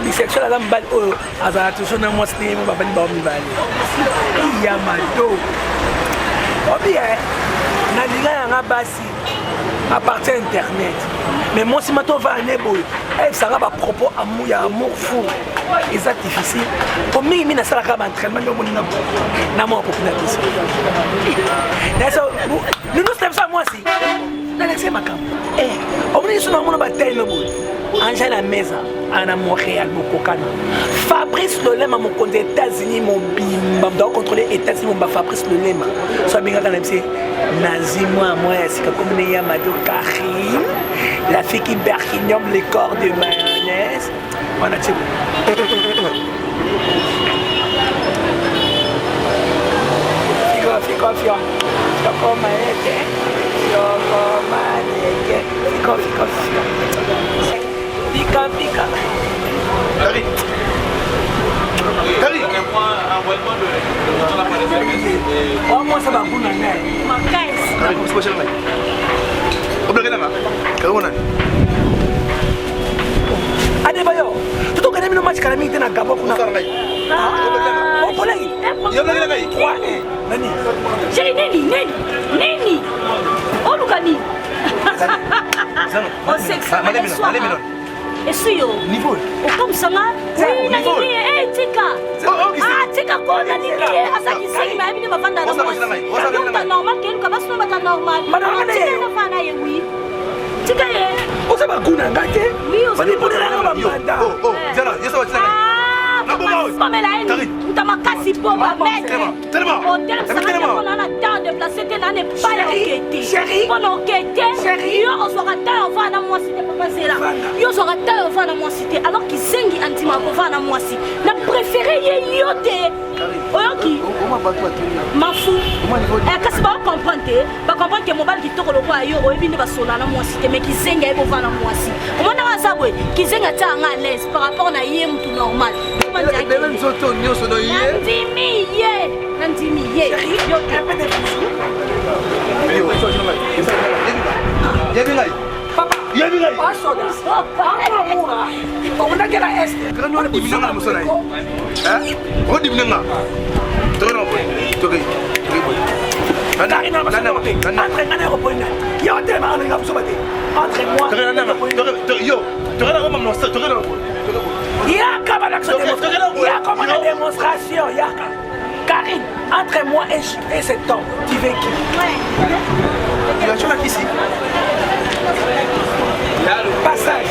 Bisexuel, la balle, à la touche, on a moi, c'est mon papa, il y a ma dos. Oh bien, on a bassi. À partir d'Internet. Mais moi, si je vais à Nebo, ça va à propos amour fou. Et c'est difficile. Pour moi, je suis un entraînement. Nous sommes ça, moi aussi. C'est ma campagne. On est sur la bataille. Angèle à Mesa, à Montréal, Fabrice Lolema, mon compte des États-Unis, mon bim, doit contrôler les États-Unis, mon Fabrice Lolema. Soit bien quand même, c'est Nazi, moi, c'est comme Néa Mado Karim, la fille qui berquignoble les corps de mayonnaise. On a tiré. Fico. Pica. Kari. Moi, ça va vous n'en Adebayo, tu te connais le match quand il était dans Gabon. Chérie, Neni. Oh, Lucani. Oh, sexy. Et si yo niveau comme ça là oui na nini tika ko na nini asa kisini ma bini bafanda na moi normal ke ko baso ba normal tika na fana ye oui tika ye o sa ba kuna ngate oui o sa ba banda oh jana yeso wa tsana na bomo Tari utamakasi po ba mettre hotel ça on a temps de placer te na ne pas enquêter chérie on enquêter yo on sera temps on va na moi cité papa c'est là yo sera temps on va na moi cité alors qui zengi antima on va na moi si na préféré ye yote oyoki ma fou kasi ba comprendre que mobile qui toko lokwa yo oyebi ne ba sona na moi cité mais qui zengi ay bo va na moi si on na za boy qui zenga ta nga l'aise par rapport na ye mtu normal même zoto nyonso no ye nandimi ye yo un peu de papa yebi on a quelle est quand on dit binanga musona hein on dit binanga tono toke démonstration. Karine, entre moi et cet homme, tu veux qui? Tu vas jouer ici. Passage.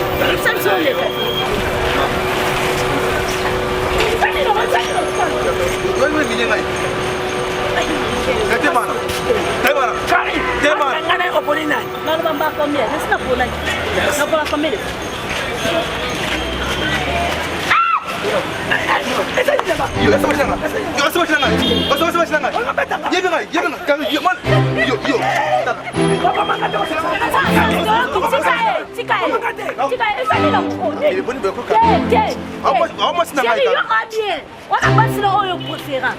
mwasi na ngai yoka bien wana basi na oyo préférant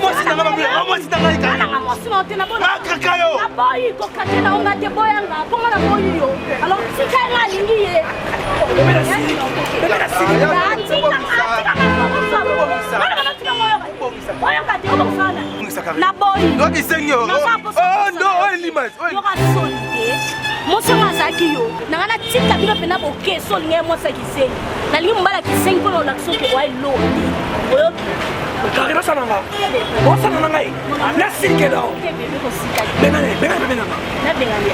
mwasi na ngai kaka mwasi na te na bona kaka yo na boyi ko kaka na onga te boyanga ponga na boyi yo alors tika nga lingi ye na boyi moso azalaki yo nanga natika bino mpena boke so olinga ye mwasi akisengi nalingi mobala kisengi mpona olakisa oke wa elo oyoki kaka nasananga osana na ngai nasike nao bengane nabengane